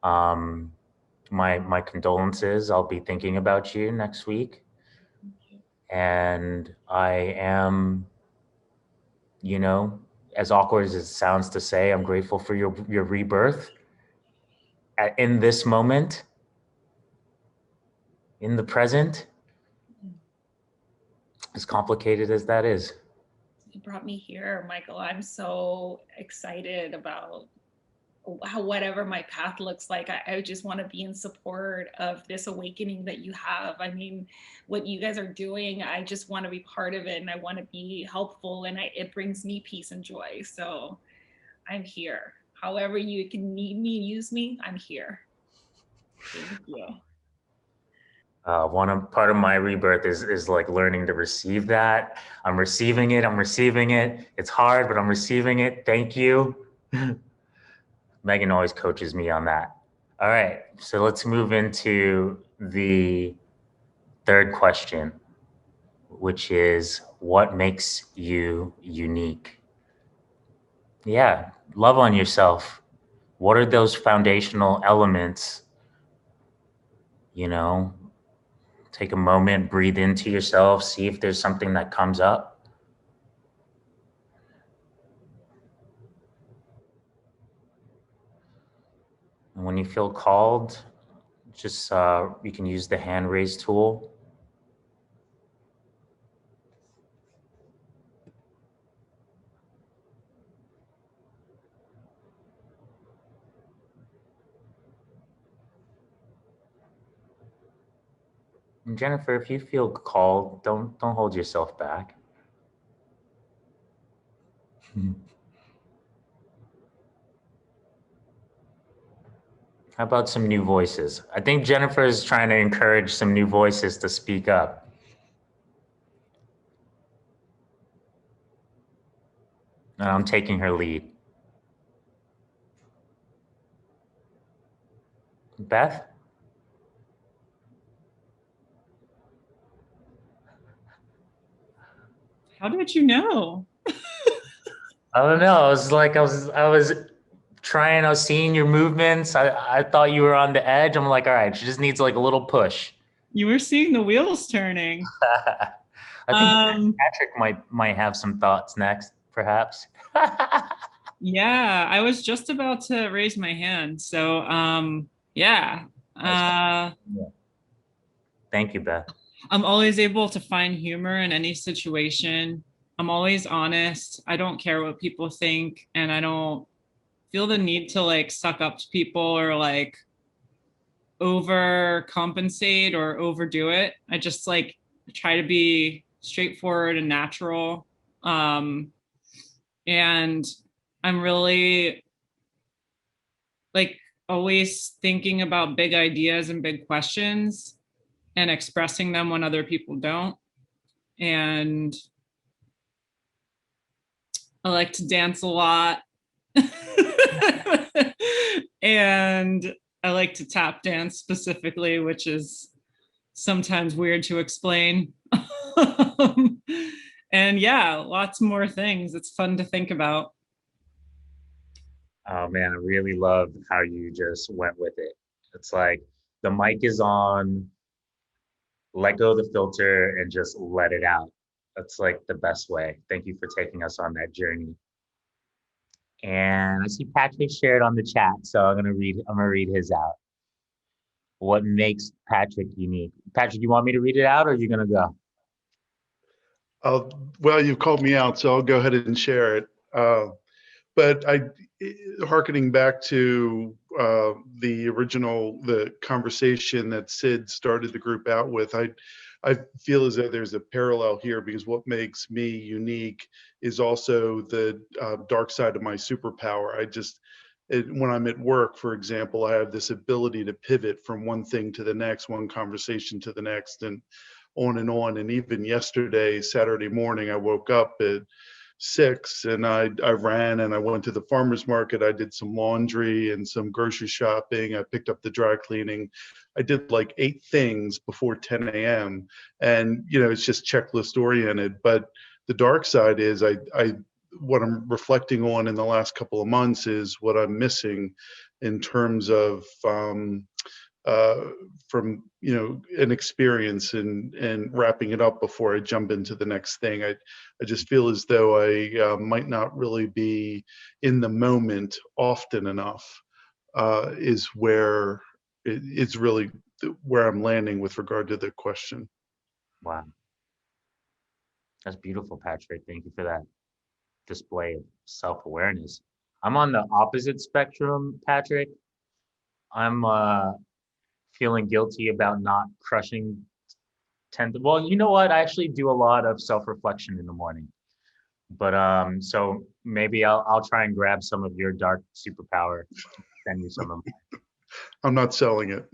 My condolences. I'll be thinking about you next week. And I am, you know, as awkward as it sounds to say, I'm grateful for your rebirth in this moment, in the present, as complicated as that is. You brought me here, Michael. I'm so excited about how whatever my path looks like. I just want to be in support of this awakening that you have. I mean, what you guys are doing, I just want to be part of it and I want to be helpful, and it brings me peace and joy. So I'm here. However you can need me, use me, I'm here. Thank you. Part of my rebirth is like learning to receive that. I'm receiving it. It's hard, but I'm receiving it. Thank you. Megan always coaches me on that. All right, so let's move into the third question, which is what makes you unique? Yeah, love on yourself. What are those foundational elements? You know, take a moment, breathe into yourself, see if there's something that comes up. And when you feel called, just you can use the hand raise tool. Jennifer, if you feel called, don't hold yourself back. How about some new voices? I think Jennifer is trying to encourage some new voices to speak up. And I'm taking her lead. Beth? How did you know? I don't know. I was trying, I was seeing your movements. I thought you were on the edge. I'm like, all right, she just needs like a little push. You were seeing the wheels turning. I think Patrick might have some thoughts next, perhaps. Yeah, I was just about to raise my hand. So yeah. Thank you, Beth. I'm always able to find humor in any situation. I'm always honest. I don't care what people think, and I don't feel the need to like suck up to people or like overcompensate or overdo it. I just like try to be straightforward and natural. And I'm really like always thinking about big ideas and big questions and expressing them when other people don't. And I like to dance a lot. And I like to tap dance specifically, which is sometimes weird to explain. And yeah, lots more things. It's fun to think about. Oh man, I really love how you just went with it. It's like the mic is on, let go of the filter and just let it out. That's like the best way. Thank you for taking us on that journey. And I see Patrick shared on the chat, so I'm gonna read his out. What makes Patrick unique? Patrick, you want me to read it out or are you gonna go? Well, you've called me out, so I'll go ahead and share it. But hearkening back to the conversation that Sid started the group out with, I feel as though there's a parallel here, because what makes me unique is also the dark side of my superpower. When I'm at work, for example, I have this ability to pivot from one thing to the next, one conversation to the next, and on and on. And even yesterday, Saturday morning, I woke up at 6 and I ran and I went to the farmer's market. I did some laundry and some grocery shopping. I picked up the dry cleaning. I did like 8 things before 10 a.m. And, it's just checklist oriented. But the dark side is what I'm reflecting on in the last couple of months is what I'm missing in terms of from an experience and wrapping it up before I jump into the next thing. I just feel as though I might not really be in the moment often enough. Is where it's really where I'm landing with regard to the question. Wow, that's beautiful, Patrick. Thank you for that display of self-awareness. I'm on the opposite spectrum, Patrick. I'm feeling guilty about not crushing well, you know what? I actually do a lot of self-reflection in the morning. But so maybe I'll try and grab some of your dark superpower, send you some of mine. I'm not selling it.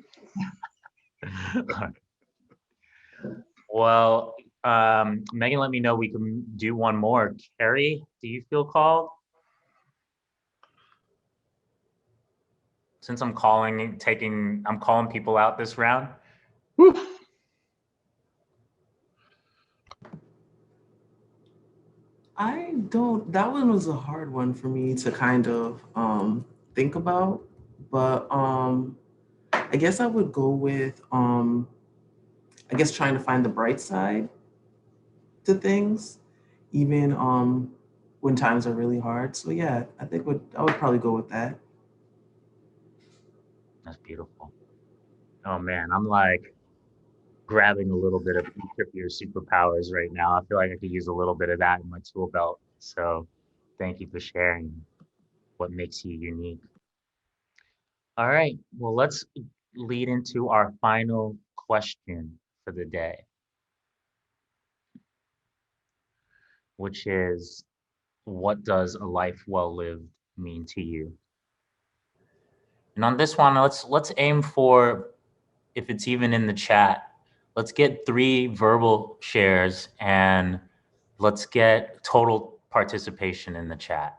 Well, Megan, let me know we can do one more. Carrie, do you feel called? Since I'm calling people out this round. Woo. That one was a hard one for me to kind of think about, but I guess I would go with trying to find the bright side to things, even when times are really hard. So yeah, I would probably go with that. That's beautiful. Oh man, I'm like grabbing a little bit of each of your superpowers right now. I feel like I could use a little bit of that in my tool belt. So thank you for sharing what makes you unique. All right, well, let's lead into our final question for the day, which is, what does a life well lived mean to you? And on this one, let's aim for, if it's even in the chat, let's get 3 verbal shares and let's get total participation in the chat.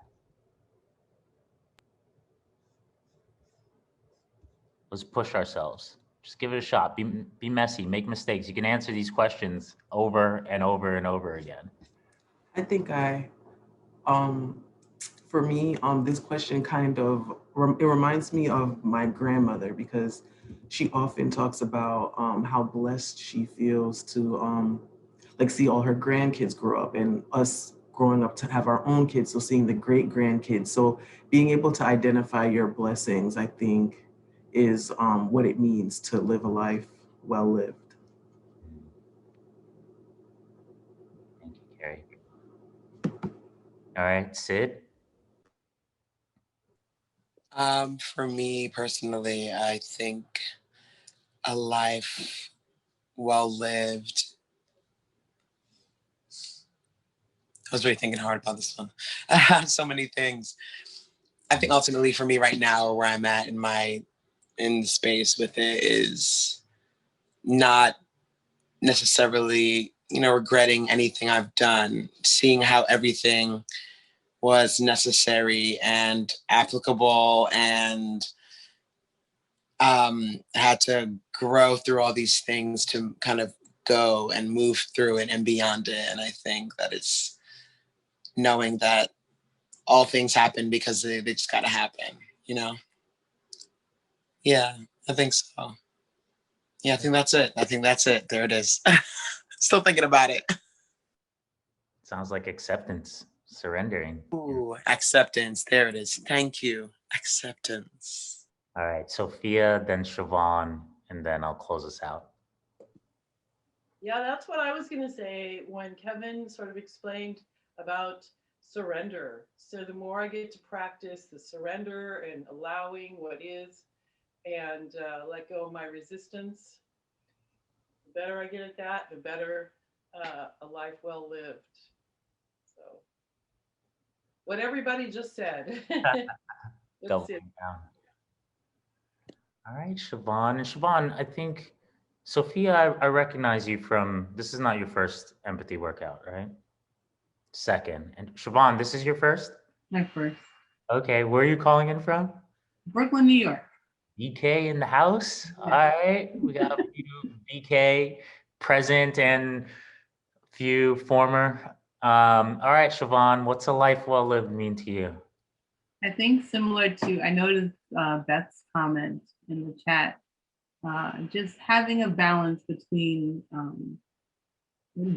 Let's push ourselves. Just give it a shot. Be messy, make mistakes. You can answer these questions over and over and over again. I think for me, this question kind of, it reminds me of my grandmother, because she often talks about how blessed she feels to like see all her grandkids grow up, and us growing up to have our own kids, so seeing the great grandkids. So being able to identify your blessings, I think, is what it means to live a life well lived. Thank you, Carrie. All right, Sid? For me personally, I think a life well lived. I was really thinking hard about this one. I have so many things. I think ultimately for me right now, where I'm at in the space with it, is not necessarily, regretting anything I've done, seeing how everything was necessary and applicable, and had to grow through all these things to kind of go and move through it and beyond it. And I think that it's knowing that all things happen because they just gotta happen, Yeah, I think so. Yeah, I think that's it. There it is. Still thinking about it. Sounds like acceptance, surrendering. Ooh, acceptance. There it is. Thank you. Acceptance. All right, Sophia, then Siobhan, and then I'll close us out. Yeah, that's what I was going to say when Kevin sort of explained about surrender. So the more I get to practice the surrender and allowing what is, and let go of my resistance, the better I get at that, the better a life well lived. So what everybody just said. Doubling down. All right, Siobhan. And Siobhan, I think, Sophia, I recognize you from, this is not your first empathy workout, right? Second. And Siobhan, this is your first? My first. Okay, where are you calling in from? Brooklyn, New York. BK in the house. All right, we got a few BK present and a few former. All right, Siobhan, what's a life well lived mean to you? I think similar to, I noticed Beth's comment in the chat, just having a balance between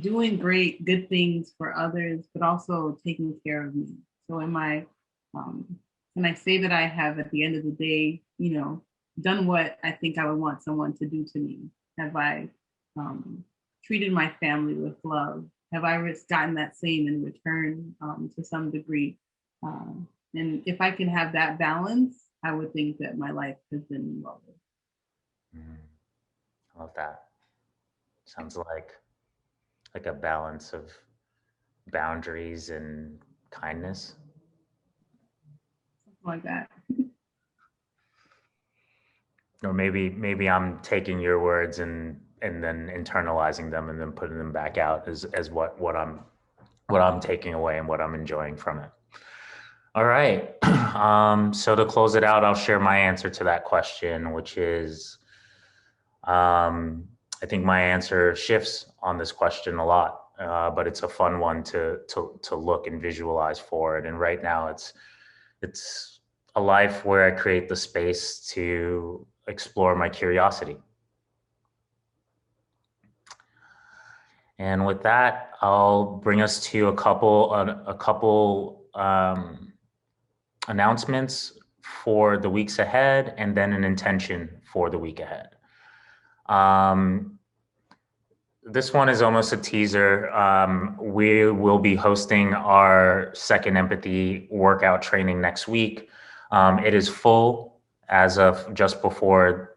doing good things for others, but also taking care of me. So can I say that I have at the end of the day, done what I think I would want someone to do to me? Have I treated my family with love? Have I gotten that same in return to some degree? And if I can have that balance, I would think that my life has been well lived. I love that. Sounds like a balance of boundaries and kindness. Something like that. Or maybe I'm taking your words and then internalizing them and then putting them back out as what I'm taking away and what I'm enjoying from it. All right. So to close it out, I'll share my answer to that question, which is, I think my answer shifts on this question a lot, but it's a fun one to look and visualize for it. And right now, it's a life where I create the space to explore my curiosity. And with that, I'll bring us to a couple announcements for the weeks ahead, and then an intention for the week ahead. This one is almost a teaser. We will be hosting our second empathy workout training next week. It is full as of just before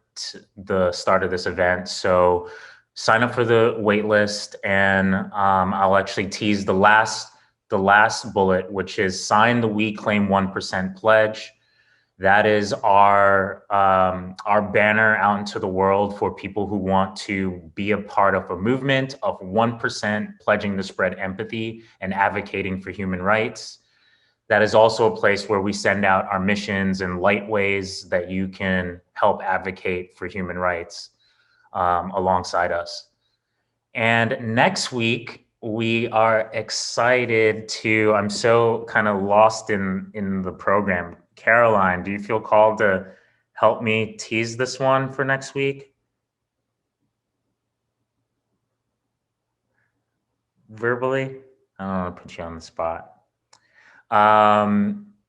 the start of this event. So sign up for the wait list, and I'll actually tease the last bullet, which is sign the We Claim 1% pledge. That is our banner out into the world for people who want to be a part of a movement of 1% pledging to spread empathy and advocating for human rights. That is also a place where we send out our missions and light ways that you can help advocate for human rights alongside us. And next week, we are excited to, I'm so kind of lost in the program. Caroline, do you feel called to help me tease this one for next week? Verbally? I don't want to put you on the spot.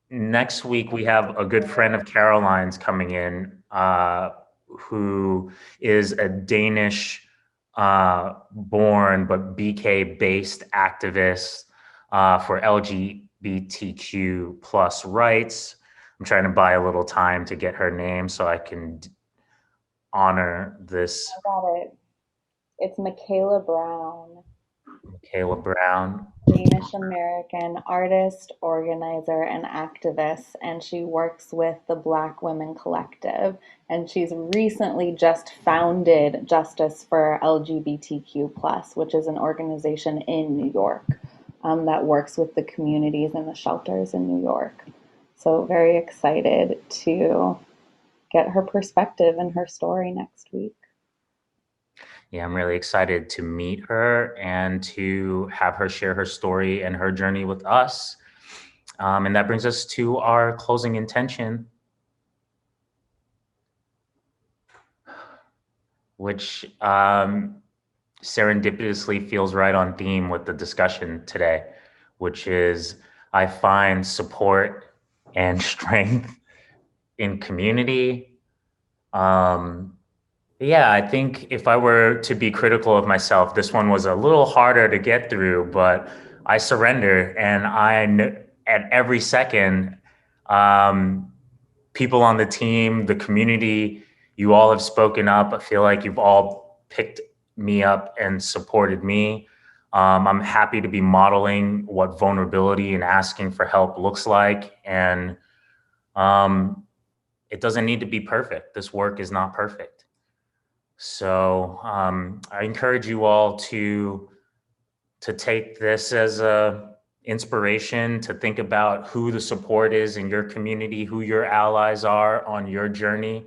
Next week, we have a good friend of Caroline's coming in, who is a Danish born but BK based activist for LGBTQ plus rights. I'm trying to buy a little time to get her name so I can honor this. I got it. It's Michaela Brown. Michaela Brown. Danish American artist, organizer, and activist, and she works with the Black Women Collective. And she's recently just founded Justice for LGBTQ+, which is an organization in New York that works with the communities and the shelters in New York. So very excited to get her perspective and her story next week. Yeah, I'm really excited to meet her and to have her share her story and her journey with us. And that brings us to our closing intention, which serendipitously feels right on theme with the discussion today, which is I find support and strength in community. Yeah, I think if I were to be critical of myself, this one was a little harder to get through, but I surrender. And at every second, people on the team, the community, you all have spoken up. I feel like you've all picked me up and supported me. I'm happy to be modeling what vulnerability and asking for help looks like. And it doesn't need to be perfect. This work is not perfect. So I encourage you all to take this as a inspiration, to think about who the support is in your community, who your allies are on your journey,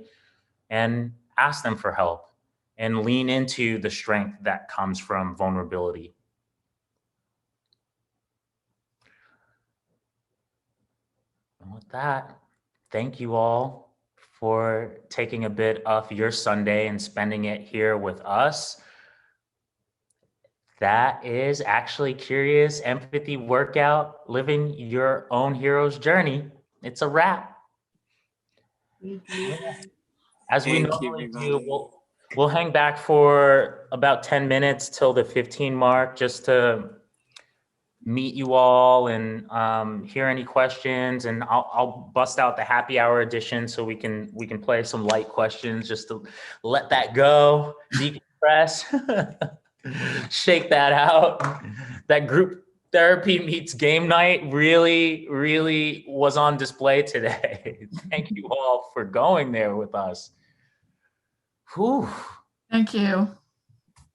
and ask them for help and lean into the strength that comes from vulnerability. And with that, thank you all for taking a bit of your Sunday and spending it here with us. That is actually Curious Empathy Workout, living your own hero's journey. It's a wrap. As we normally do, we'll hang back for about 10 minutes till the 15 mark, just to meet you all and hear any questions. And I'll bust out the happy hour edition so we can play some light questions just to let that go, decompress. Shake that out. That group therapy meets game night really, really was on display today. Thank you all for going there with us. Whew. Thank you.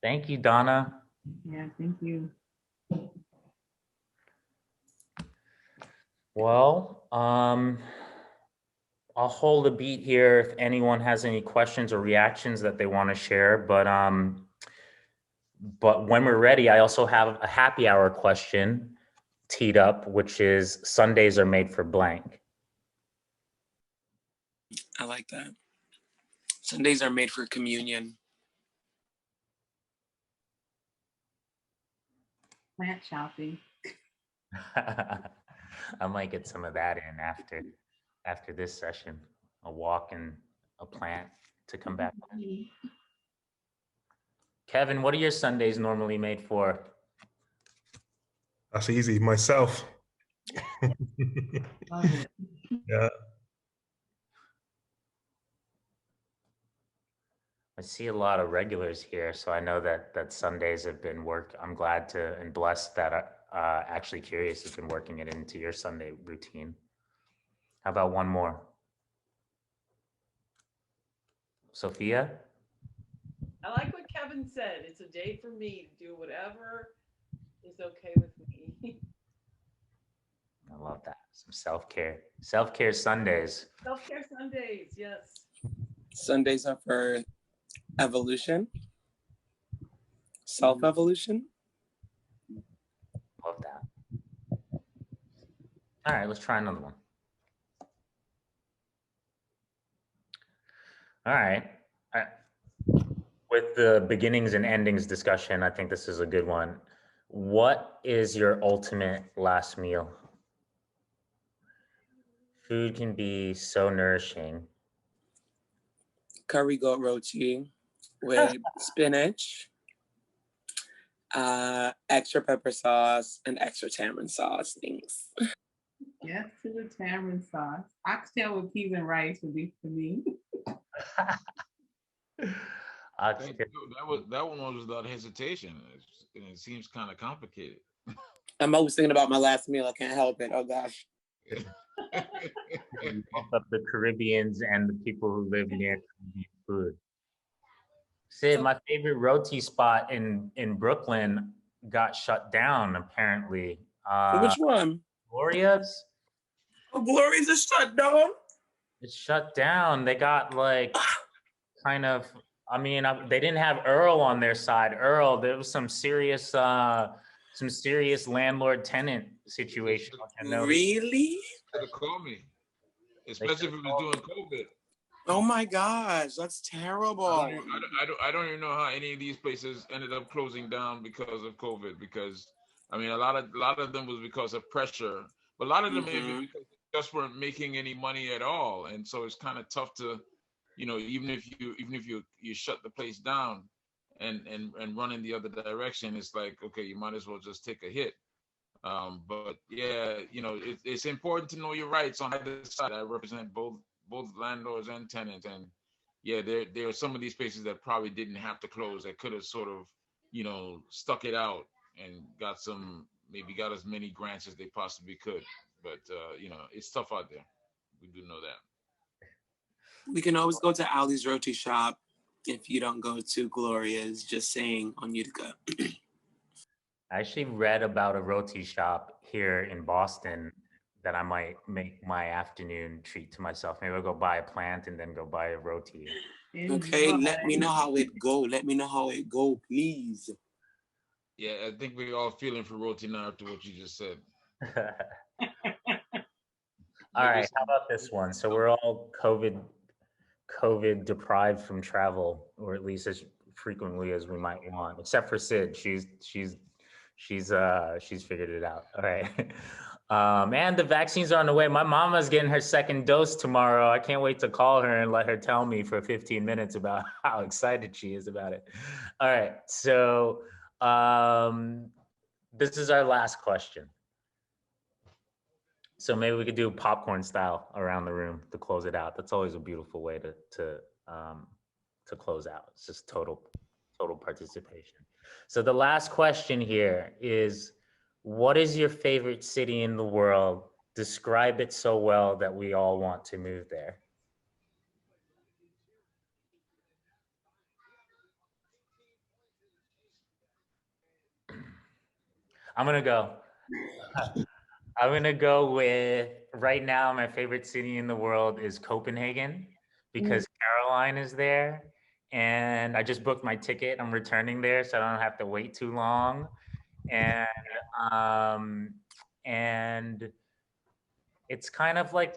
Thank you, Donna. Yeah, thank you. Well, I'll hold a beat here if anyone has any questions or reactions that they want to share, but when we're ready, I also have a happy hour question teed up, which is Sundays are made for blank. I like that. Sundays are made for communion. Plant shopping. I might get some of that in after this session. A walk and a plant to come back with. Kevin, what are your Sundays normally made for? That's easy. Myself. Love it. Yeah. see a lot of regulars here, so I know that Sundays have been work. I'm glad to and blessed that actually Curious has been working it into your Sunday routine. How about one more? Sophia? I like what Kevin said. It's a day for me to do whatever is okay with me. I love that. Some self-care. Self-care Sundays. Self-care Sundays, yes. Sundays are for evolution, self-evolution. Love that. All right, let's try another one. All right. With the beginnings and endings discussion, I think this is a good one. What is your ultimate last meal? Food can be so nourishing. Curry goat roti with spinach, extra pepper sauce, and extra tamarind sauce. Thanks. Yes, to the tamarind sauce. Oxtail with peas and rice would be for me. That one was without hesitation. It seems kind of complicated. I'm always thinking about my last meal. I can't help it. Oh gosh. Both of the Caribbeans and the people who live near Caribbean food. Sid, my favorite roti spot in Brooklyn got shut down apparently. Which one? Gloria's. Oh, Gloria's is shut down? It's shut down. They got like kind of, I mean, they didn't have Earl on their side. Earl, there was some serious landlord tenant situation. Really? Could have called me, especially if it was during COVID. Oh my gosh, that's terrible. I don't even know how any of these places ended up closing down because of COVID. Because I mean, a lot of them was because of pressure, but a lot of them maybe because they just weren't making any money at all, and so it's kind of tough to, you know, even if you shut the place down and run in the other direction, it's like, okay, you might as well just take a hit. But yeah, you know, it's important to know your rights on either side. I represent both landlords and tenants, and yeah, there are some of these places that probably didn't have to close, that could have sort of, you know, stuck it out and got as many grants as they possibly could. But you know, it's tough out there. We do know that. We can always go to Ali's Roti Shop if you don't go to Gloria's. Just saying on Utica. I actually read about a roti shop here in Boston that I might make my afternoon treat to myself. Maybe I'll go buy a plant and then go buy a roti. Okay, let me know how it go. Let me know how it go, please. Yeah, I think we're all feeling for roti now after what you just said. All right, how about this one? So we're all COVID deprived from travel, or at least as frequently as we might want, except for Sid. She's figured it out. All right. And the vaccines are on the way. My mama's getting her second dose tomorrow. I can't wait to call her and let her tell me for 15 minutes about how excited she is about it. All right. So this is our last question. So maybe we could do popcorn style around the room to close it out. That's always a beautiful way to close out. It's just total participation. So the last question here is, what is your favorite city in the world? Describe it so well that we all want to move there. I'm gonna go with, right now, my favorite city in the world is Copenhagen, because Caroline is there and I just booked my ticket. I'm returning there, so I don't have to wait too long. And it's kind of like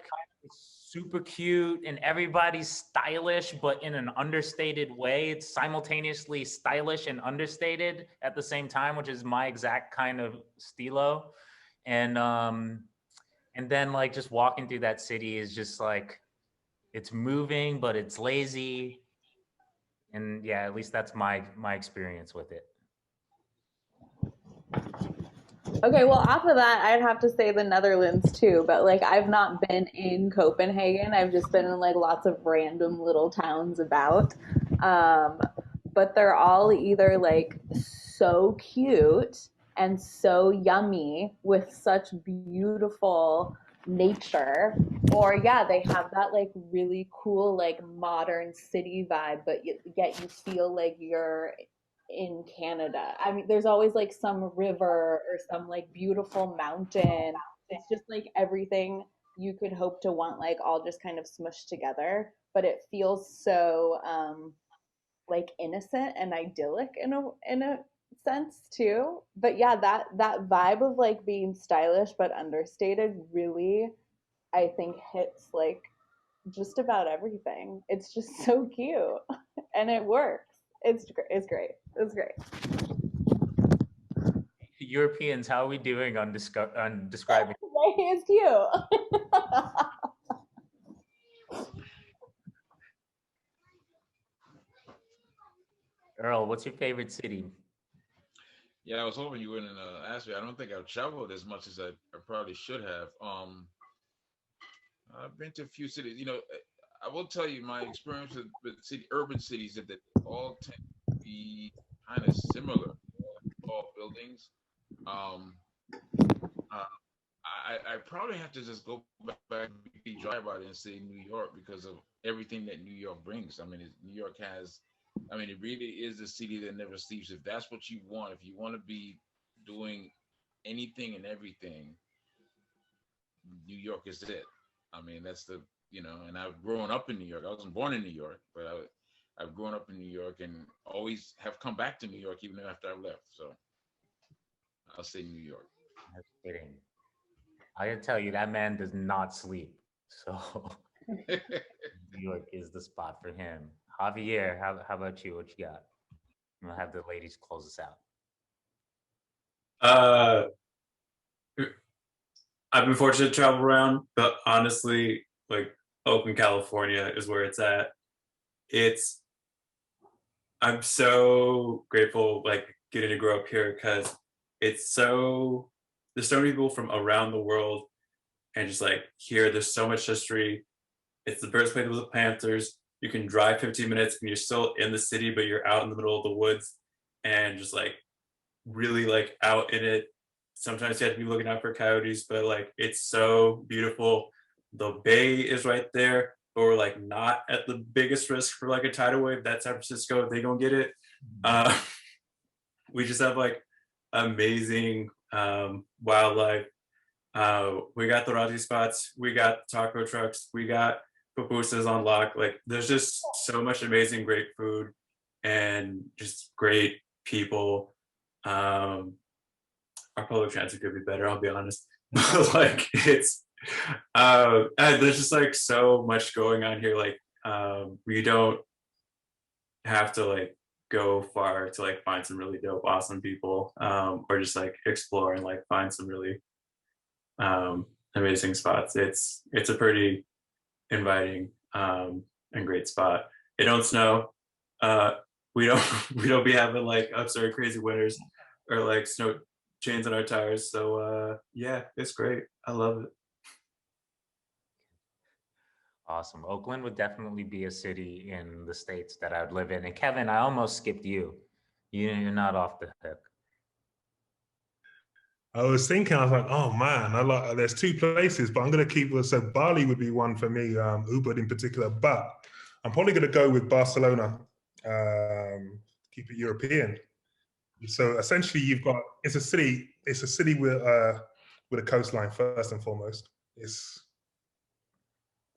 super cute and everybody's stylish, but in an understated way. It's simultaneously stylish and understated at the same time, which is my exact kind of stilo. And then like just walking through that city is just like, it's moving, but it's lazy. And yeah, at least that's my experience with it. Okay, well, off of that, I'd have to say the Netherlands too, but like I've not been in Copenhagen. I've just been in like lots of random little towns about. But they're all either like so cute and so yummy with such beautiful nature, or yeah, they have that like really cool like modern city vibe, but yet you feel like you're in Canada. I mean, there's always like some river or some like beautiful mountain. It's just like everything you could hope to want, like all just kind of smushed together, but it feels so like innocent and idyllic in a sense too. But yeah, that vibe of like being stylish but understated really, I think, hits like just about everything. It's just so cute and it works. It's great. It's great. Europeans, how are we doing on describing? It's cute. Earl, what's your favorite city? Yeah, I was hoping you wouldn't ask me. I don't think I've traveled as much as I probably should have. I've been to a few cities. You know, I will tell you my experience with urban cities that all tend to be kind of similar. Tall buildings. Um, I probably have to just go back and be dry about it and say New York because of everything that New York brings. I mean, New York has, I mean, it really is a city that never sleeps. If that's what you want, if you want to be doing anything and everything, New York is it. I mean, that's the, you know, and I've grown up in New York. I wasn't born in New York, but I've grown up in New York and always have come back to New York even after I left. So I'll say New York. That's kidding. I gotta tell you, that man does not sleep. So New York is the spot for him. Javier, how about you? What you got? I'm gonna have the ladies close us out. I've been fortunate to travel around, but honestly, like Oakland, California is where it's at. I'm so grateful, like getting to grow up here because there's so many people from around the world, and just like here, there's so much history. It's the birthplace of the Panthers. You can drive 15 minutes and you're still in the city, but you're out in the middle of the woods and just like really like out in it. Sometimes you have to be looking out for coyotes, but like it's so beautiful. The bay is right there, but we're like not at the biggest risk for like a tidal wave. That's San Francisco. They gonna get it. We just have like amazing wildlife. We got the Raji spots, we got taco trucks, we got pupusas on lock. Like there's just so much amazing, great food and just great people. Our public transit could be better, I'll be honest. Like it's there's just like so much going on here. Like we don't have to like go far to like find some really dope, awesome people, or just like explore and like find some really amazing spots. It's a pretty inviting and great spot. It don't snow. We don't be having like absurd crazy winters or like snow chains on our tires. So yeah, it's great. I love it. Awesome. Oakland would definitely be a city in the States that I'd live in. And Kevin, I almost skipped you. You're not off the hook. I was thinking, I was like, oh man, there's two places, but I'm going to keep, so Bali would be one for me, Ubud in particular, but I'm probably going to go with Barcelona, keep it European. So essentially it's a city with a coastline first and foremost. It's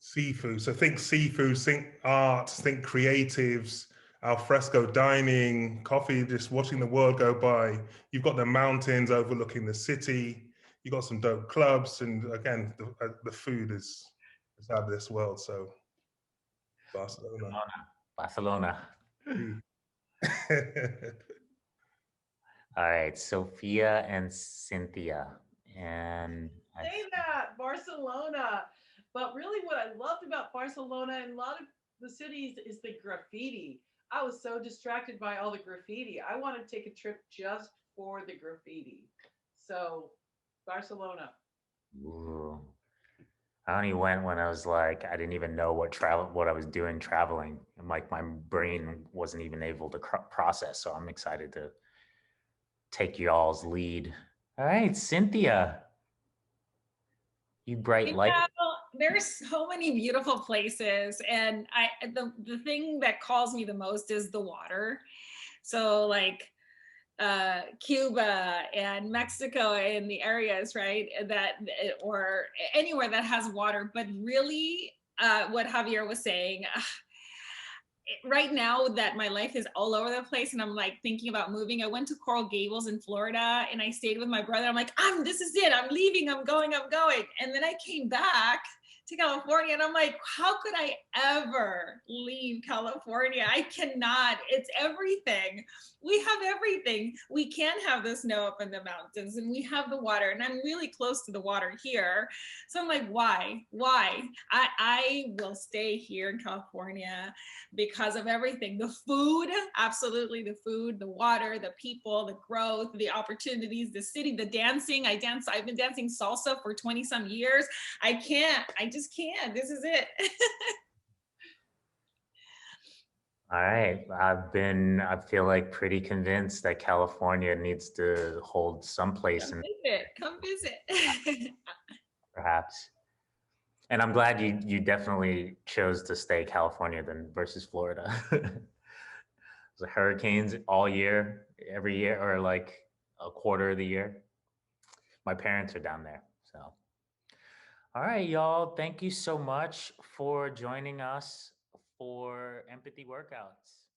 seafood. So think seafood, think art, think creatives, al fresco dining, coffee, just watching the world go by. You've got the mountains overlooking the city. You've got some dope clubs. And again, the food is out of this world. So Barcelona. All right, Sophia and Cynthia. And say that, Barcelona. But really what I loved about Barcelona and a lot of the cities is the graffiti. I was so distracted by all the graffiti. I want to take a trip just for the graffiti. So Barcelona. Ooh. I only went when I was like, I didn't even know what I was doing traveling. And like my brain wasn't even able to process. So I'm excited to take y'all's lead. All right, Cynthia, you bright light. There's so many beautiful places, and the thing that calls me the most is the water. So like Cuba and Mexico and the areas, right, that or anywhere that has water. But really, what Javier was saying, right now that my life is all over the place and I'm like thinking about moving, I went to Coral Gables in Florida and I stayed with my brother. I'm like, this is it. I'm leaving. I'm going. And then I came back to California and I'm like, how could I ever leave California? I cannot. It's everything. We have everything. We can have the snow up in the mountains and we have the water, and I'm really close to the water here. So I'm like, why? I will stay here in California because of everything. The food, absolutely the food, the water, the people, the growth, the opportunities, the city, the dancing. I've been dancing salsa for 20 some years. I just can't. This is it. All right. I feel like pretty convinced that California needs to hold some place in Come visit. perhaps. And I'm glad you definitely chose to stay California versus Florida. The hurricanes all year, every year, or like a quarter of the year. My parents are down there. So, all right, y'all. Thank you so much for joining us for Empathy Workouts.